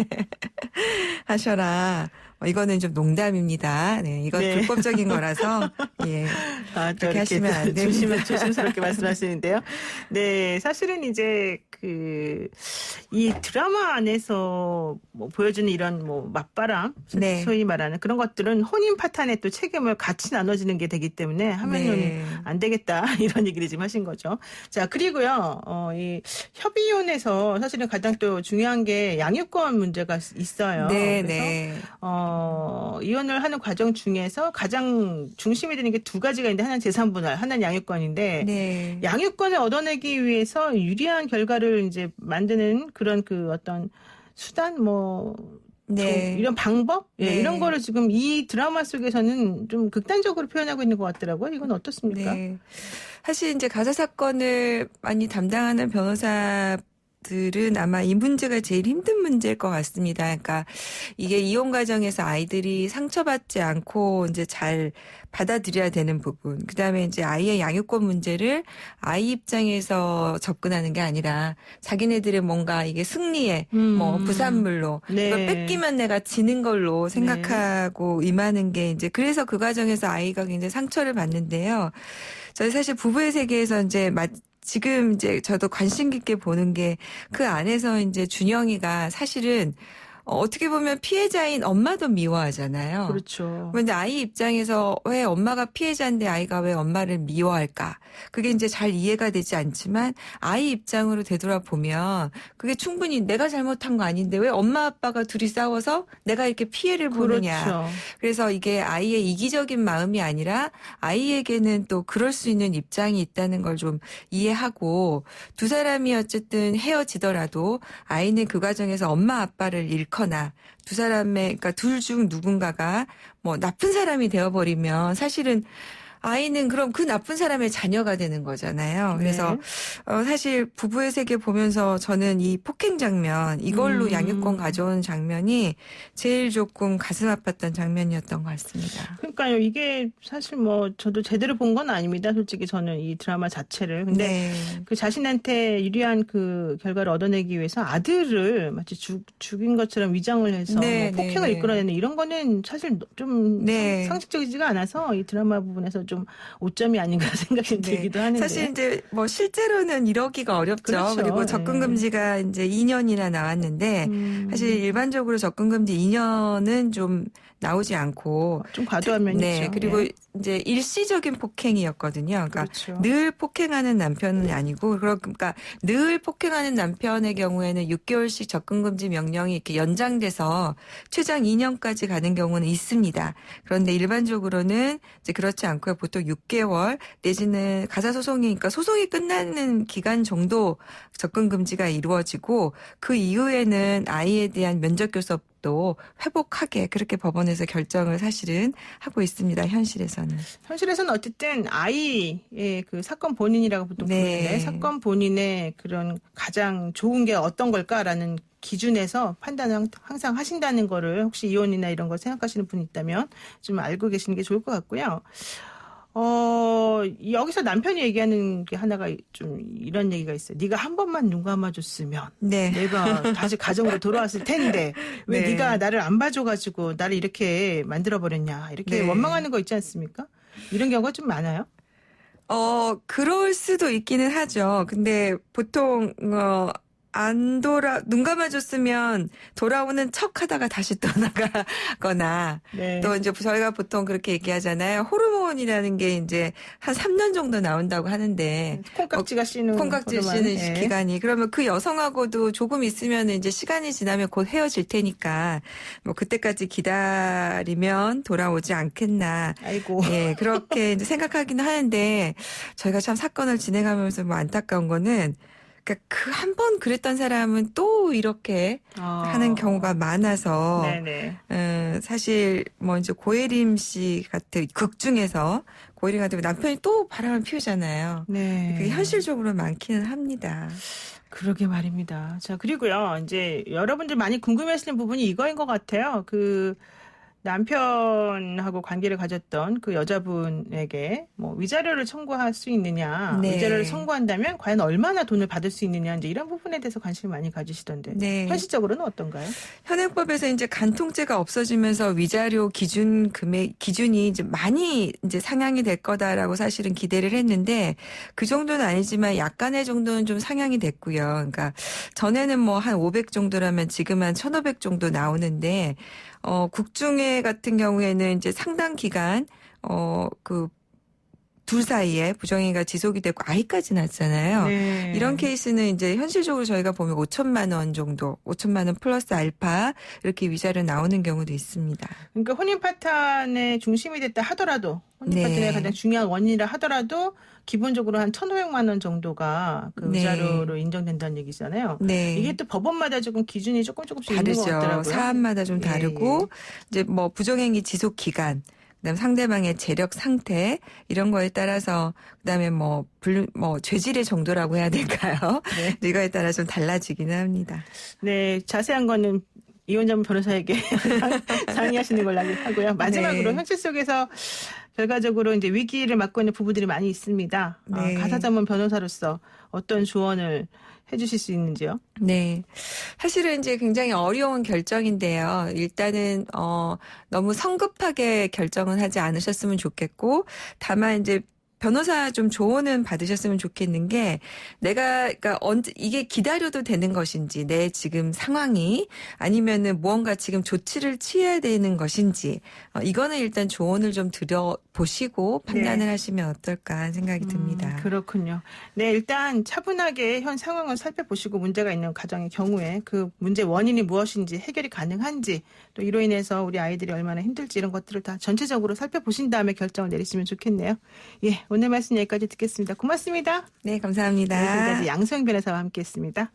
하셔라. 이거는 좀 농담입니다. 네, 이건 네. 불법적인 거라서 예. 그렇게 하시면 안 됩니다. 조심스럽게 말씀하시는데요. 네, 사실은 이제 이 드라마 안에서 뭐 보여주는 이런 뭐 맞바람, 네. 소위 말하는 그런 것들은 혼인 파탄의 또 책임을 같이 나눠지는 게 되기 때문에 하면은 네. 안 되겠다 이런 얘기를 지금 하신 거죠. 자, 그리고요, 이 협의혼에서 사실은 가장 또 중요한 게 양육권 문제가 있어요. 네, 그래서 네. 이혼을 하는 과정 중에서 가장 중심이 되는 게 두 가지가 있는데 하나는 재산분할, 하나는 양육권인데 네. 양육권을 얻어내기 위해서 유리한 결과를 이제 만드는 그런 어떤 수단 네. 이런 방법 네. 이런 거를 지금 이 드라마 속에서는 좀 극단적으로 표현하고 있는 것 같더라고요. 이건 어떻습니까? 네. 사실 이제 가사 사건을 많이 담당하는 변호사들은 아마 이 문제가 제일 힘든 문제일 것 같습니다. 그러니까 이게 이혼 과정에서 아이들이 상처받지 않고 이제 잘 받아들여야 되는 부분. 그다음에 이제 아이의 양육권 문제를 아이 입장에서 접근하는 게 아니라 자기네들의 뭔가 이게 승리의 뭐 부산물로 네. 이걸 뺏기면 내가 지는 걸로 생각하고 임하는 게 이제 그래서 그 과정에서 아이가 굉장히 상처를 받는데요. 저희 사실 부부의 세계에서 이제 지금 이제 저도 관심 깊게 보는 게 그 안에서 이제 준영이가 사실은 어떻게 보면 피해자인 엄마도 미워하잖아요. 그렇죠. 그런데 아이 입장에서 왜 엄마가 피해자인데 아이가 왜 엄마를 미워할까? 그게 이제 잘 이해가 되지 않지만 아이 입장으로 되돌아보면 그게 충분히 내가 잘못한 거 아닌데 왜 엄마 아빠가 둘이 싸워서 내가 이렇게 피해를 보느냐. 그렇죠. 그래서 이게 아이의 이기적인 마음이 아니라 아이에게는 또 그럴 수 있는 입장이 있다는 걸 좀 이해하고 두 사람이 어쨌든 헤어지더라도 아이는 그 과정에서 엄마 아빠를 잃거나 두 사람의 그러니까 둘 중 누군가가 뭐 나쁜 사람이 되어버리면 사실은 아이는 그럼 그 나쁜 사람의 자녀가 되는 거잖아요. 그래서 사실 부부의 세계 보면서 저는 이 폭행 장면, 이걸로 양육권 가져온 장면이 제일 조금 가슴 아팠던 장면이었던 것 같습니다. 그러니까요. 이게 사실 뭐 저도 제대로 본 건 아닙니다. 솔직히 저는 이 드라마 자체를. 근데 네. 그 자신한테 유리한 그 결과를 얻어내기 위해서 아들을 마치 죽인 것처럼 위장을 해서 네, 뭐 폭행을 네. 이끌어내는 이런 거는 사실 좀 네. 상식적이지가 않아서 이 드라마 부분에서 좀 오점이 아닌가 생각이 들기도 하는데. 사실 이제 뭐 실제로는 이러기가 어렵죠. 그렇죠. 그리고 접근 금지가 이제 2년이나 나왔는데 사실 일반적으로 접근 금지 2년은 좀 나오지 않고 좀 과도한 면이 네. 있죠. 그리고 예. 이제 일시적인 폭행이었거든요. 그러니까 그렇죠. 늘 폭행하는 남편은 아니고 그러니까 늘 폭행하는 남편의 경우에는 6개월씩 접근 금지 명령이 이렇게 연장돼서 최장 2년까지 가는 경우는 있습니다. 그런데 일반적으로는 이제 그렇지 않고요. 보통 6개월 내지는 가사 소송이니까 소송이 끝나는 기간 정도 접근 금지가 이루어지고 그 이후에는 아이에 대한 면접 교섭도 회복하게 그렇게 법원에서 결정을 사실은 하고 있습니다. 현실에서는. 현실에서는 어쨌든 아이의 그 사건 본인이라고 보통 네. 부르는데 사건 본인의 그런 가장 좋은 게 어떤 걸까라는 기준에서 판단을 항상 하신다는 거를 혹시 이혼이나 이런 거 생각하시는 분이 있다면 좀 알고 계시는 게 좋을 것 같고요. 여기서 남편이 얘기하는 게 하나가 좀 이런 얘기가 있어요. 네가 한 번만 눈 감아줬으면 네. 내가 다시 가정으로 돌아왔을 텐데 왜 네. 네가 나를 안 봐줘가지고 나를 이렇게 만들어버렸냐 이렇게 네. 원망하는 거 있지 않습니까? 이런 경우가 좀 많아요. 그럴 수도 있기는 하죠. 근데 보통, 눈 감아줬으면 돌아오는 척 하다가 다시 떠나가거나, 네. 또 이제 저희가 보통 그렇게 얘기하잖아요. 호르몬이라는 게 이제 한 3년 정도 나온다고 하는데, 콩깍지가 씌는 콩깍지 호르몬. 씌는 예. 기간이. 그러면 그 여성하고도 조금 있으면 이제 시간이 지나면 곧 헤어질 테니까, 뭐 그때까지 기다리면 돌아오지 않겠나. 아이고. 예, 그렇게 이제 생각하기는 하는데 저희가 참 사건을 진행하면서 뭐 안타까운 거는 그러니까 그 한 번 그랬던 사람은 또 이렇게 하는 경우가 많아서 네네. 사실 뭐 이제 고혜림 씨 같은 극 중에서 고혜림 같은 남편이 또 바람을 피우잖아요. 네. 그게 현실적으로 많기는 합니다. 그러게 말입니다. 자, 그리고요, 이제 여러분들 많이 궁금해하시는 부분이 이거인 것 같아요. 그 남편하고 관계를 가졌던 그 여자분에게 뭐 위자료를 청구할 수 있느냐, 네. 위자료를 청구한다면 과연 얼마나 돈을 받을 수 있느냐, 이제 이런 부분에 대해서 관심을 많이 가지시던데 네. 현실적으로는 어떤가요? 현행법에서 이제 간통죄가 없어지면서 위자료 기준이 이제 많이 이제 상향이 될 거다라고 사실은 기대를 했는데 그 정도는 아니지만 약간의 정도는 좀 상향이 됐고요. 그러니까 전에는 뭐 한 500 정도라면 지금 한 1,500 정도 나오는데 국중에 같은 경우에는 이제 상당 기간 둘 사이에 부정행위가 지속이 되고 아이까지 낳잖아요. 네. 이런 케이스는 이제 현실적으로 저희가 보면 5천만 원 정도, 5천만 원 플러스 알파 이렇게 위자료 나오는 경우도 있습니다. 그러니까 혼인 파탄의 중심이 됐다 하더라도 혼인 네. 파탄의 가장 중요한 원인이라 하더라도 기본적으로 한 1,500만 원 정도가 그 네. 위자료로 인정된다는 얘기잖아요. 네. 이게 또 법원마다 조금 기준이 조금씩 있는 것 다르죠. 같더라고요. 사안마다 좀 예, 다르고 이제 뭐 부정행위 지속 기간, 그다음 상대방의 재력 상태 이런 거에 따라서 그다음에 뭐 죄질의 정도라고 해야 될까요? 네. 이거에 따라 좀 달라지기는 합니다. 네, 자세한 거는 이혼자분 변호사에게 상의하시는 걸로 하고요. 마지막으로 네. 현실 속에서 결과적으로 이제 위기를 맞고 있는 부부들이 많이 있습니다. 네. 가사 전문 변호사로서 어떤 조언을 해주실 수 있는지요? 네. 사실은 이제 굉장히 어려운 결정인데요. 일단은, 너무 성급하게 결정은 하지 않으셨으면 좋겠고, 다만 이제 변호사 좀 조언은 받으셨으면 좋겠는 게 그러니까 이게 기다려도 되는 것인지 내 지금 상황이 아니면은 무언가 지금 조치를 취해야 되는 것인지 이거는 일단 조언을 좀 들어보시고 판단을 하시면 어떨까 하는 생각이 듭니다. 그렇군요. 네, 일단 차분하게 현 상황을 살펴보시고 문제가 있는 가정의 경우에 그 문제 원인이 무엇인지 해결이 가능한지 또 이로 인해서 우리 아이들이 얼마나 힘들지 이런 것들을 다 전체적으로 살펴보신 다음에 결정을 내리시면 좋겠네요. 예, 오늘 말씀 여기까지 듣겠습니다. 고맙습니다. 네, 감사합니다. 지금까지 양소영 변호사와 함께했습니다.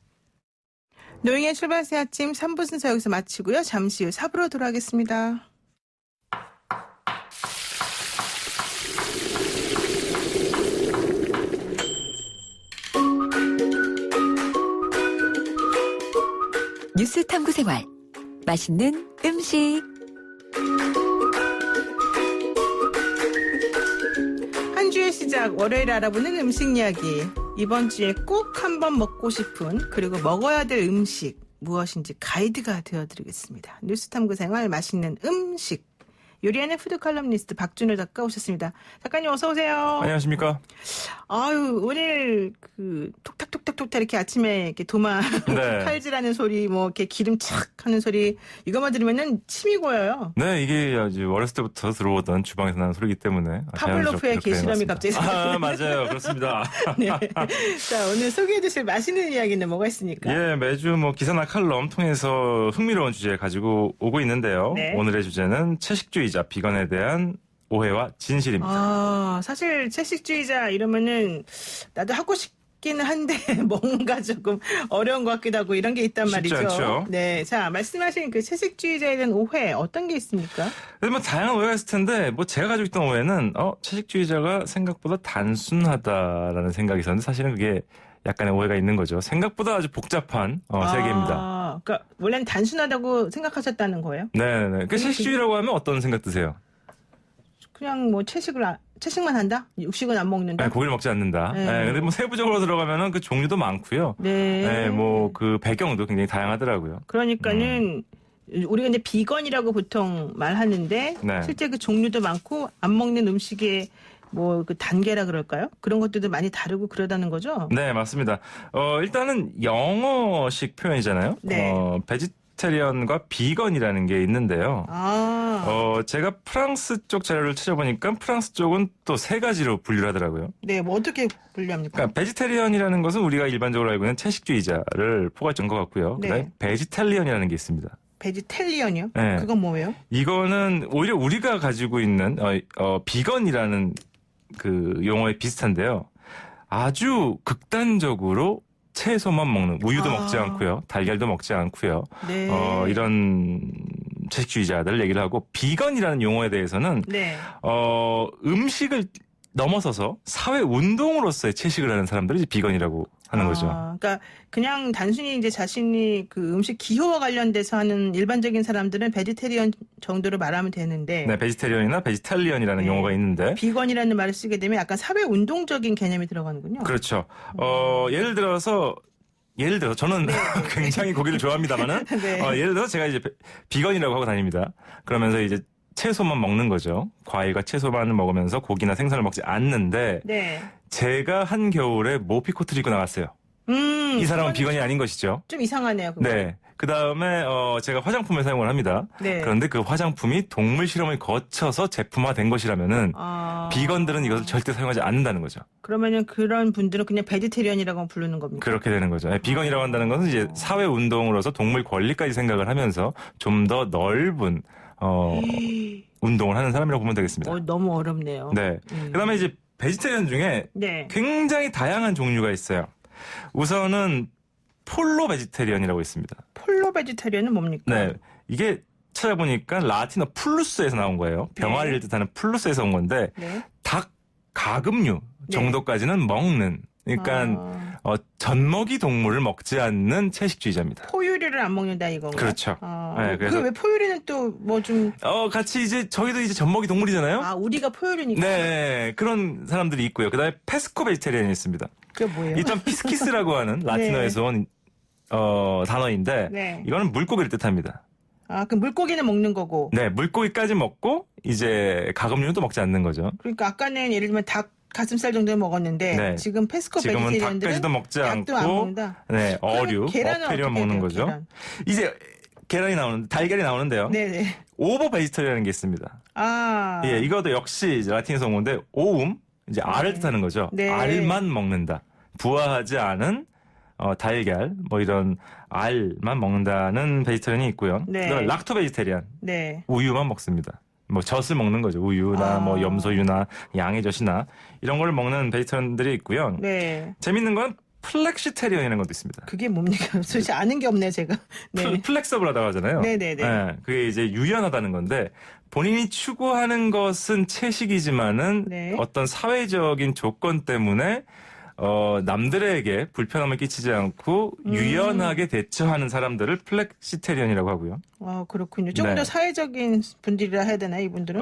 노영의 출발새 아침 3부 순서 여기서 마치고요. 잠시 후 4부로 돌아가겠습니다. 뉴스 탐구 생활. 맛있는 음식. 한 주의 시작 월요일 알아보는 음식 이야기. 이번 주에 꼭 한번 먹고 싶은 그리고 먹어야 될 음식 무엇인지 가이드가 되어드리겠습니다. 뉴스 탐구 생활 맛있는 음식. 요리하는 푸드 칼럼니스트 박준호 작가 오셨습니다. 작가님 어서 오세요. 안녕하십니까? 아유 오늘 그 톡탁톡탁톡탁 이렇게 아침에 이렇게 도마 네. 칼질하는 소리 뭐 이렇게 기름 착 하는 소리 이것만 들으면은 침이 고여요. 네, 이게 아주 어렸을 때부터 들어오던 주방에서 나는 소리이기 때문에 파블로프의 자연스럽게 게시람이 그렇게 갑자기 해놨습니다. 맞아요. 그렇습니다. 네. 자 오늘 소개해주실 맛있는 이야기는 뭐가 있습니까? 예, 매주 뭐 기사나 칼럼 통해서 흥미로운 주제 가지고 오고 있는데요. 네. 오늘의 주제는 채식주의자 비건에 대한 오해와 진실입니다. 아 사실 채식주의자 이러면은 나도 하고 싶기는 한데 뭔가 조금 어려운 것 같기도 하고 이런 게 있단 쉽지 말이죠. 않죠. 네, 자 말씀하신 그 채식주의자에 대한 오해 어떤 게 있습니까? 근데 뭐 다양한 오해가 있을 텐데 뭐 제가 가지고 있던 오해는 채식주의자가 생각보다 단순하다라는 생각이 있었는데 사실은 그게 약간의 오해가 있는 거죠. 생각보다 아주 복잡한 세계입니다. 그러니까 원래는 단순하다고 생각하셨다는 거예요? 네네. 그 채식주의라고 하면 어떤 생각 드세요? 그냥 뭐 채식만 한다? 육식은 안 먹는다? 네, 고기를 먹지 않는다. 네. 네, 근데 뭐 세부적으로 들어가면은 그 종류도 많고요. 네. 네, 뭐 그 배경도 굉장히 다양하더라고요. 그러니까는 우리가 이제 비건이라고 보통 말하는데 네. 실제 그 종류도 많고 안 먹는 음식의 뭐 그 단계라 그럴까요? 그런 것들도 많이 다르고 그러다는 거죠? 네, 맞습니다. 일단은 영어식 표현이잖아요. 네. 베지테리언과 비건이라는 게 있는데요. 제가 프랑스 쪽 자료를 찾아보니까 프랑스 쪽은 또 세 가지로 분류를 하더라고요. 네, 뭐 어떻게 분류합니까? 그러니까 베지테리언이라는 것은 우리가 일반적으로 알고 있는 채식주의자를 포괄한 것 같고요. 네. 그다음에 베지탈리언이라는 게 있습니다. 베지텔리언이요? 네. 그건 뭐예요? 이거는 오히려 우리가 가지고 있는 비건이라는 그 용어에 비슷한데요. 아주 극단적으로 채소만 먹는 우유도 먹지 않고요. 달걀도 먹지 않고요. 네. 이런 채식주의자들 얘기를 하고 비건이라는 용어에 대해서는 네. 음식을 넘어서서 사회 운동으로서의 채식을 하는 사람들이 이제 비건이라고 하는 거죠. 그러니까 그냥 단순히 이제 자신이 그 음식 기호와 관련돼서 하는 일반적인 사람들은 베지테리언 정도로 말하면 되는데 네, 베지테리언이나 베지탈리언이라는 네. 용어가 있는데 비건이라는 말을 쓰게 되면 약간 사회 운동적인 개념이 들어가는군요. 그렇죠. 예를 들어서 저는 굉장히 고기를 좋아합니다만은 네. 예를 들어서 제가 이제 비건이라고 하고 다닙니다. 그러면서 이제 채소만 먹는 거죠. 과일과 채소만 먹으면서 고기나 생선을 먹지 않는데 네. 제가 한겨울에 모피코트를 입고 나갔어요. 이 사람은 비건이 아닌 것이죠. 좀 이상하네요. 그거. 네. 그 다음에 제가 화장품을 사용을 합니다. 네. 그런데 그 화장품이 동물 실험을 거쳐서 제품화된 것이라면은 비건들은 이것을 절대 사용하지 않는다는 거죠. 그러면은 그런 분들은 그냥 베지테리언이라고 부르는 겁니까? 그렇게 되는 거죠. 비건이라고 한다는 것은 이제 사회 운동으로서 동물 권리까지 생각을 하면서 좀 더 넓은 운동을 하는 사람이라고 보면 되겠습니다. 너무 어렵네요. 네. 그다음에 이제 베지테리언 중에 네. 굉장히 다양한 종류가 있어요. 우선은 폴로 베지테리언이라고 있습니다. 폴로 베지테리언은 뭡니까? 네. 이게 찾아보니까 라틴어 플루스에서 나온 거예요. 병아리를 뜻하는 플루스에서 온 건데 네. 닭 가금류 정도까지는 먹는 그러니까 젖먹이 동물을 먹지 않는 채식주의자입니다. 포유류를 안 먹는다 이건가요? 그렇죠. 네, 그래서 왜 포유류는 또 뭐 좀 같이 이제 저희도 이제 젖먹이 동물이잖아요. 우리가 포유류니까. 네, 그런 사람들이 있고요. 그다음에 페스코 베지테리언이 있습니다. 그게 뭐예요? 일단 피스키스라고 하는 라틴어에서 온 단어인데 네. 이거는 물고기를 뜻합니다. 그 물고기는 먹는 거고. 네, 물고기까지 먹고 이제 가금류는 또 먹지 않는 거죠. 그러니까 아까는 예를 들면 닭 가슴살 정도는 먹었는데 네. 지금 페스코 지금은 베지테리언들은 닭까지도 먹지 닭도 안 않고 먹는다. 네, 어류, 계란은 어패류만 어떻게 먹는 돼요, 거죠. 계란? 이제 계란이 달걀이 나오는데요. 네네. 오버 베지터리라는 게 있습니다. 예, 이것도 역시 이제 라틴에서 온 건데 오움 이제 알을 뜻하는 거죠. 네. 알만 먹는다. 부화하지 않은 달걀 뭐 이런 알만 먹는다는 베지터리언이 있고요. 네. 그다음에 락토 베지테리안 네. 우유만 먹습니다. 뭐 젖을 먹는 거죠. 우유나 뭐 염소유나 양의 젖이나 이런 걸 먹는 베지터리언들이 있고요. 네. 재밌는 건 플렉시테리언이라는 것도 있습니다. 그게 뭡니까? 도대체 아는 게 없네 제가. 네. 플렉서블하다고 하잖아요. 네네네. 네, 그게 이제 유연하다는 건데 본인이 추구하는 것은 채식이지만은 네. 어떤 사회적인 조건 때문에 남들에게 불편함을 끼치지 않고 유연하게 대처하는 사람들을 플렉시테리언이라고 하고요. 그렇군요. 조금 네. 더 사회적인 분들이라 해야 되나 이분들은?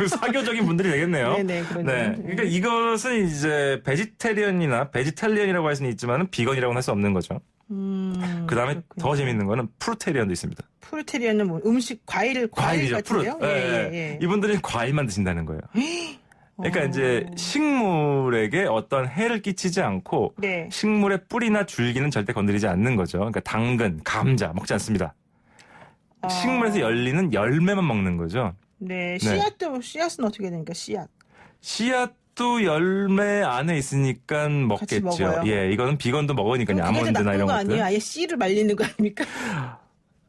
사교적인 분들이 되겠네요. 네네 그러네요. 네. 그러니까 이것은 이제 베지테리언이나 베지탈리언이라고 할 수는 있지만 비건이라고는 할 수 없는 거죠. 그 다음에 더 재밌는 거는 프루테리언도 있습니다. 프루테리언은 뭐 음식 과일 과일이죠. 같은데요? 프루. 예. 이분들이 과일만 드신다는 거예요. 그러니까 이제 식물에게 어떤 해를 끼치지 않고 네. 식물의 뿌리나 줄기는 절대 건드리지 않는 거죠. 그러니까 당근, 감자 먹지 않습니다. 식물에서 열리는 열매만 먹는 거죠. 네. 네. 씨앗은 어떻게 되니까 씨앗. 씨앗도 열매 안에 있으니까 같이 먹겠죠. 먹어요? 예, 이거는 비건도 먹으니까요. 그럼 그게 더 아몬드나 나쁜 이런 거 것들. 아니에요? 아예 씨를 말리는 거 아닙니까?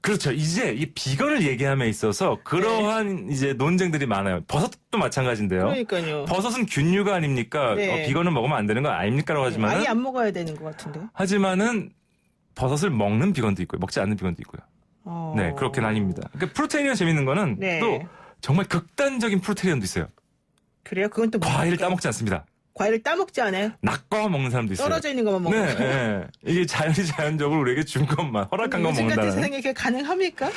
그렇죠. 이제 이 비건을 얘기함에 있어서 그러한 이제 논쟁들이 많아요. 버섯도 마찬가지인데요. 그러니까요. 버섯은 균류가 아닙니까? 네. 비건은 먹으면 안 되는 거 아닙니까라고 하지만은 아예 안 먹어야 되는 것 같은데. 하지만은 버섯을 먹는 비건도 있고요. 먹지 않는 비건도 있고요. 네, 그렇게 나뉩니다. 그러니까 프루테리언 재밌는 거는 네. 또 정말 극단적인 프루테리언도 있어요. 그래요? 그건 또 과일을 뭡니까? 따먹지 않습니다. 과일을 따먹지 않아요? 낙과만 먹는 사람도 있어요. 떨어져 있는 것만 먹는 네, 거예요? 네. 이게 자연적으로 우리에게 준 것만 허락한 것만 요즘 같은 먹는다는. 세상에 그게 가능합니까?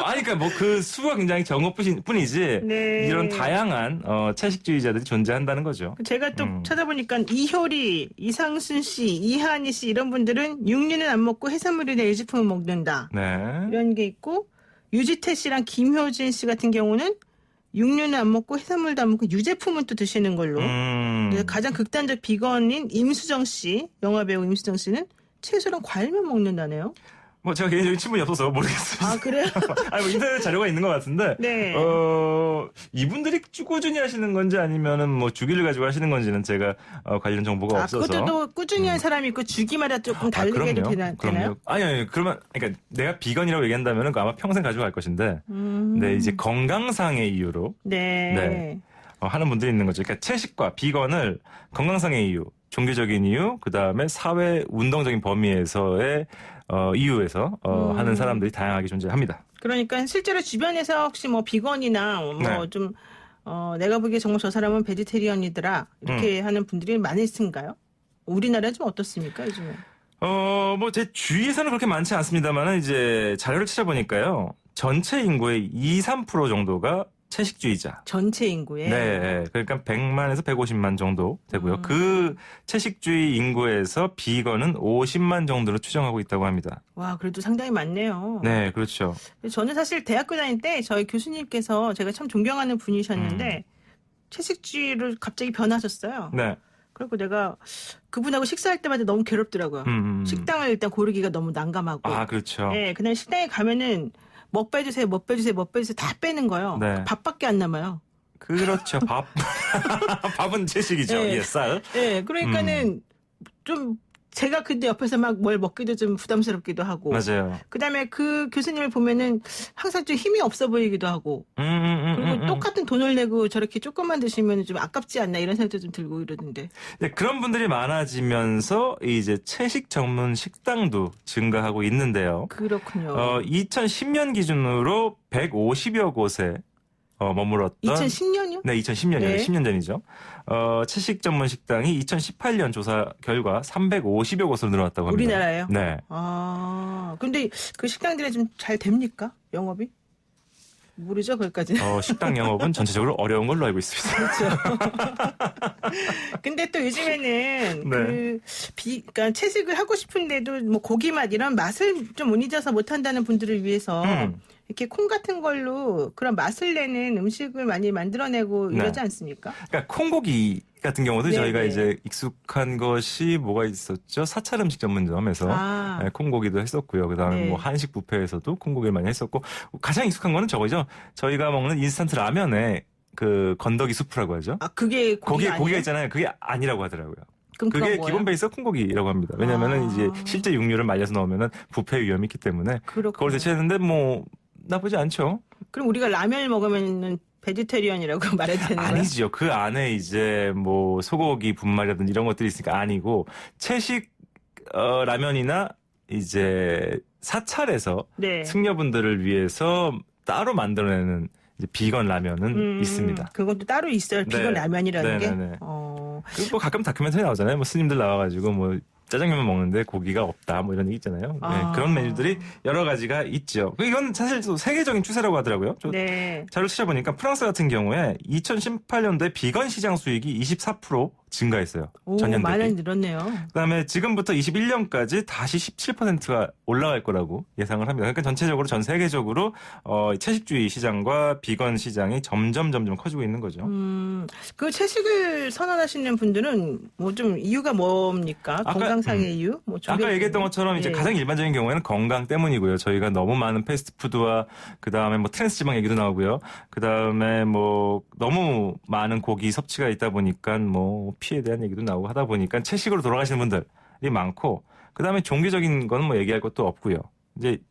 아니, 그러니까 뭐 그 수가 굉장히 적은 뿐이지. 네. 이런 다양한 채식주의자들이 존재한다는 거죠. 제가 또 음. 찾아보니까 이효리, 이상순 씨, 이한희 씨 이런 분들은 육류는 안 먹고 해산물이나 유제품을 먹는다. 네. 이런 게 있고 유지태 씨랑 김효진 씨 같은 경우는 육류는 안 먹고 해산물도 안 먹고 유제품은 또 드시는 걸로. 근데 가장 극단적 비건인 임수정 씨, 영화배우 임수정 씨는 채소랑 과일만 먹는다네요. 뭐 제가 개인적인 친분이 없어서 모르겠습니다. 아 그래요? 아니 뭐 인터넷 자료가 있는 것 같은데. 네. 이분들이 꾸준히 하시는 건지 아니면은 뭐 주기를 가지고 하시는 건지는 제가 관련 정보가 없어서. 그것도 또 꾸준히 한 사람이 있고 주기마다 조금 다르게 해도 되나요? 아니 그러면 그러니까 내가 비건이라고 얘기한다면은 아마 평생 가지고 갈 것인데. 네 이제 건강상의 이유로. 네. 하는 분들이 있는 거죠. 그러니까 채식과 비건을 건강상의 이유, 종교적인 이유, 그 다음에 사회 운동적인 범위에서의 이유에서 하는 사람들이 다양하게 존재합니다. 그러니까 실제로 주변에서 혹시 뭐 비건이나 뭐 좀 내가 보기에 정말 저 사람은 베지테리언이더라 이렇게 하는 분들이 많으신가요? 우리나라는 좀 어떻습니까 요즘에? 뭐 제 주위에서는 그렇게 많지 않습니다만은 이제 자료를 찾아보니까요. 전체 인구의 2-3% 정도가 채식주의자. 전체 인구에? 네. 그러니까 100만에서 150만 정도 되고요. 그 채식주의 인구에서 비건은 50만 정도로 추정하고 있다고 합니다. 와, 그래도 상당히 많네요. 네, 그렇죠. 저는 사실 대학교 다닐 때 저희 교수님께서 제가 참 존경하는 분이셨는데 채식주의를 갑자기 변하셨어요. 네. 그리고 내가 그분하고 식사할 때마다 너무 괴롭더라고요. 식당을 일단 고르기가 너무 난감하고. 아, 그렇죠. 네, 그다음에 식당에 가면은 뭐 빼주세요 다 빼는 거예요. 네. 밥밖에 안 남아요. 그렇죠. 밥은 채식이죠. 네. 예, 쌀. 네, 그러니까는 좀 제가 근데 옆에서 막 뭘 먹기도 좀 부담스럽기도 하고. 맞아요. 그다음에 그 교수님을 보면은 항상 좀 힘이 없어 보이기도 하고. 그리고 똑같은 돈을 내고 저렇게 조금만 드시면 좀 아깝지 않나 이런 생각도 좀 들고 이러던데. 네, 그런 분들이 많아지면서 이제 채식 전문 식당도 증가하고 있는데요. 그렇군요. 2010년 기준으로 150여 곳에 머물렀던 2010년이요? 네, 2010년이요. 네. 10년 전이죠. 채식 전문 식당이 2018년 조사 결과 350여 곳으로 늘어났다고 합니다. 우리나라요? 네. 아, 근데 그 식당들이 좀 잘 됩니까? 영업이? 모르죠, 거기까지는. 식당 영업은 전체적으로 어려운 걸로 알고 있습니다. 그렇죠. 근데 또 요즘에는 네. 그러니까 채식을 하고 싶은데도 뭐 고기 맛 이런 맛을 좀 못 잊어서 못 한다는 분들을 위해서 이렇게 콩 같은 걸로 그런 맛을 내는 음식을 많이 만들어내고 이러지 않습니까? 그러니까 콩고기 같은 경우도 네, 저희가 네. 이제 익숙한 것이 뭐가 있었죠? 사찰 음식 전문점에서 네, 콩고기도 했었고요. 그다음에 네. 뭐 한식 뷔페에서도 콩고기를 많이 했었고 가장 익숙한 거는 저거죠. 저희가 먹는 인스턴트 라면에 그 건더기 수프라고 하죠. 아, 그게 고기가 고기가 있잖아요. 그게 아니라고 하더라고요. 그럼 그게 그건 뭐예요? 기본 베이스가 콩고기라고 합니다. 왜냐면은 이제 실제 육류를 말려서 넣으면은 부패 위험이 있기 때문에 그렇군요. 그걸 대체했는데 뭐 나쁘지 않죠. 그럼 우리가 라면을 먹으면은 베지테리언이라고 말해야 되는 거예요? 아니지요. 그 안에 이제 뭐 소고기 분말이라든지 이런 것들이 있으니까 아니고 채식 라면이나 이제 사찰에서 네. 승려분들을 위해서 따로 만들어내는 이제 비건 라면은 있습니다. 그것도 따로 있어요. 비건 네. 라면이라는 게. 네네네. 뭐 가끔 다큐멘터리 나오잖아요. 뭐 스님들 나와가지고 뭐 짜장면만 먹는데 고기가 없다 뭐 이런 얘기 있잖아요. 네, 그런 메뉴들이 여러 가지가 있죠. 이건 사실 또 세계적인 추세라고 하더라고요. 네. 자료를 찾아보니까 프랑스 같은 경우에 2018년도에 비건 시장 수익이 24% 증가했어요. 전년 많이 대비. 늘었네요. 그다음에 지금부터 21년까지 다시 17%가 올라갈 거라고 예상을 합니다. 그러니까 전체적으로 전 세계적으로 채식주의 시장과 비건 시장이 점점 커지고 있는 거죠. 그 채식을 선언하시는 분들은 뭐 좀 이유가 뭡니까? 건강상의 이유? 뭐 아까 얘기했던 것처럼 이제 가장 일반적인 경우에는 건강 때문이고요. 저희가 너무 많은 패스트푸드와 그다음에 뭐 트랜스 지방 얘기도 나오고요. 그다음에 뭐 너무 많은 고기 섭취가 있다 보니까 뭐 피에 대한 얘기도 나오고 하다 보니까 채식으로 돌아가시는 분들이 많고 그다음에 종교적인 거는 뭐 얘기할 것도 없고요.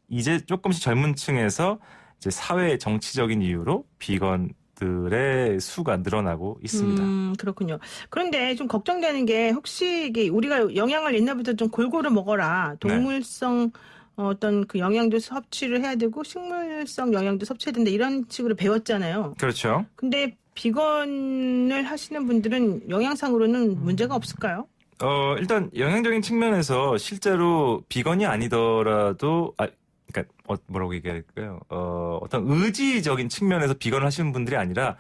이제 조금씩 젊은 층에서 이제 사회 정치적인 이유로 비건들의 수가 늘어나고 있습니다. 그렇군요. 그런데 좀 걱정되는 게 혹시 이게 우리가 영양을 옛날부터 좀 골고루 먹어라. 동물성 어떤 그 영양도 섭취를 해야 되고 식물성 영양도 섭취해야 된다. 이런 식으로 배웠잖아요. 그렇죠. 근데 비건을 하시는 분들은 영양상으로는 문제가 없을까요? 일단 영양적인 측면에서 실제로 비건이 아니더라도 그러니까 뭐라고 얘기할까요? 어떤 의지적인 측면에서 비건을 하시는 분들이 아니라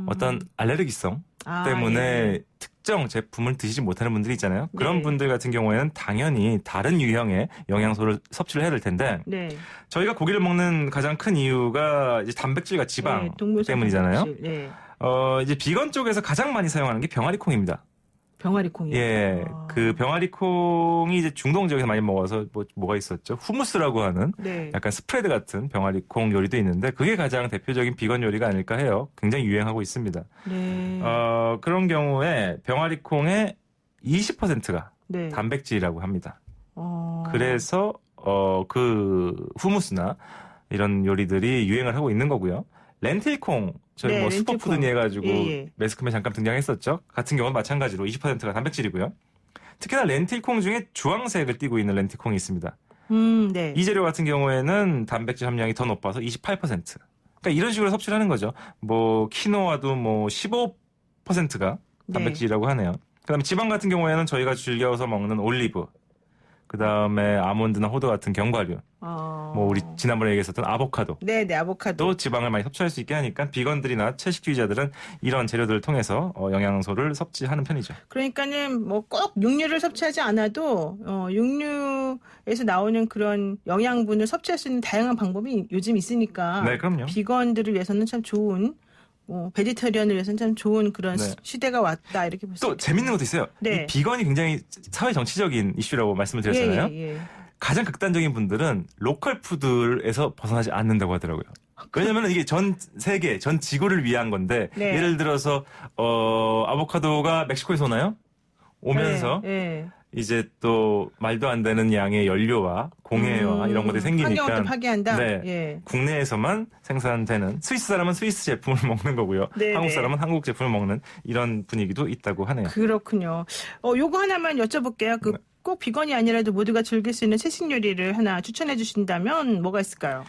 어떤 알레르기성 때문에 특정 제품을 드시지 못하는 분들이 있잖아요. 그런 분들 같은 경우에는 당연히 다른 유형의 영양소를 섭취를 해야 될 텐데 저희가 고기를 먹는 가장 큰 이유가 이제 단백질과 지방 때문이잖아요. 이제 비건 쪽에서 가장 많이 사용하는 게 병아리콩입니다. 병아리콩이요? 예, 그 병아리콩이 이제 중동 지역에서 많이 먹어서 뭐가 있었죠? 후무스라고 하는 약간 스프레드 같은 병아리콩 요리도 있는데 그게 가장 대표적인 비건 요리가 아닐까 해요. 굉장히 유행하고 있습니다. 그런 경우에 병아리콩의 20%가 단백질이라고 합니다. 그래서 그 후무스나 이런 요리들이 유행을 하고 있는 거고요. 렌틸콩 저희 뭐 슈퍼푸드니 해가지고 매스컴에 잠깐 등장했었죠. 같은 경우는 마찬가지로 20%가 단백질이고요. 특히나 렌틸콩 중에 주황색을 띠고 있는 렌틸콩이 있습니다. 이 재료 같은 경우에는 단백질 함량이 더 높아서 28%. 그러니까 이런 식으로 섭취를 하는 거죠. 뭐 키노아도 뭐 15%가 단백질이라고 하네요. 그다음에 지방 같은 경우에는 저희가 즐겨서 먹는 올리브, 그다음에 아몬드나 호두 같은 견과류, 뭐 우리 지난번에 얘기했었던 아보카도, 아보카도 지방을 많이 섭취할 수 있게 하니까 비건들이나 채식주의자들은 이런 재료들을 통해서 영양소를 섭취하는 편이죠. 그러니까는 뭐 꼭 육류를 섭취하지 않아도 육류에서 나오는 그런 영양분을 섭취할 수 있는 다양한 방법이 요즘 있으니까 그럼요. 비건들을 위해서는 참 좋은 베지터리언을 위해서는 참 좋은 그런 시대가 왔다 이렇게 볼 수 있어요. 또 재밌는 것도 있어요. 이 비건이 굉장히 사회 정치적인 이슈라고 말씀을 드렸잖아요. 가장 극단적인 분들은 로컬 푸드에서 벗어나지 않는다고 하더라고요. 왜냐하면 이게 전 세계, 전 지구를 위한 건데 예를 들어서 아보카도가 멕시코에서 오나요? 오면서 이제 또 말도 안 되는 양의 연료와 공해와 이런 것들이 생기니까 환경을 파괴한다. 국내에서만 생산되는 스위스 사람은 스위스 제품을 먹는 거고요. 한국 사람은 한국 제품을 먹는 이런 분위기도 있다고 하네요. 그렇군요. 요거 하나만 여쭤볼게요. 꼭 비건이 아니라도 모두가 즐길 수 있는 채식 요리를 하나 추천해 주신다면 뭐가 있을까요?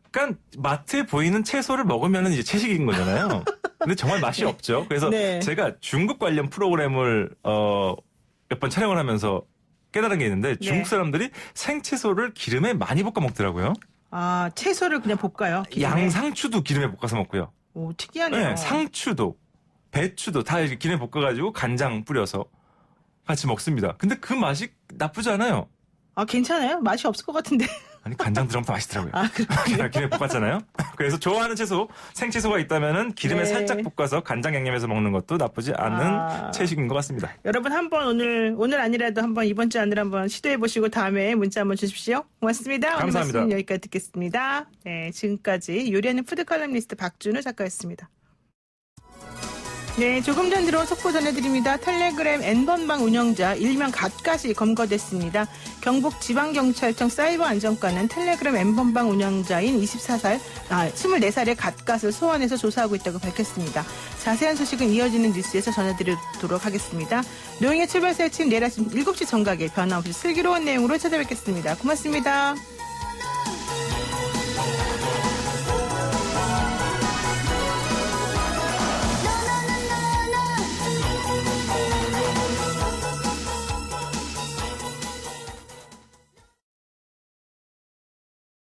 그러니까 마트에 보이는 채소를 먹으면 이제 채식인 거잖아요. 근데 정말 맛이 없죠. 그래서 제가 중국 관련 프로그램을 몇 번 촬영을 하면서 깨달은 게 있는데 중국 사람들이 생채소를 기름에 많이 볶아 먹더라고요. 채소를 그냥 볶아요? 기름에? 양상추도 기름에 볶아서 먹고요. 오, 특이하네요. 상추도, 배추도 다 이렇게 기름에 볶아가지고 간장 뿌려서 같이 먹습니다. 근데 그 맛이 나쁘지 않아요. 괜찮아요? 맛이 없을 것 같은데. 아니 간장 들어가면 더 맛있더라고요. 기름에 볶았잖아요. 그래서 좋아하는 채소, 생채소가 있다면은 기름에 살짝 볶아서 간장 양념해서 먹는 것도 나쁘지 않은 채식인 것 같습니다. 여러분 한번 오늘 아니라도 한번 이번 주 안으로 한번 시도해 보시고 다음에 문자 한번 주십시오. 고맙습니다. 감사합니다. 오늘 말씀 여기까지 듣겠습니다. 지금까지 요리하는 푸드 칼럼니스트 박준우 작가였습니다. 조금 전 들어온 속보 전해드립니다. 텔레그램 N번방 운영자 일명 갓갓이 검거됐습니다. 경북지방경찰청 사이버안전과는 텔레그램 N번방 운영자인 24살의 갓갓을 소환해서 조사하고 있다고 밝혔습니다. 자세한 소식은 이어지는 뉴스에서 전해드리도록 하겠습니다. 노영의 출발새 아침 내일 아침 7시 정각에 변함없이 슬기로운 내용으로 찾아뵙겠습니다. 고맙습니다.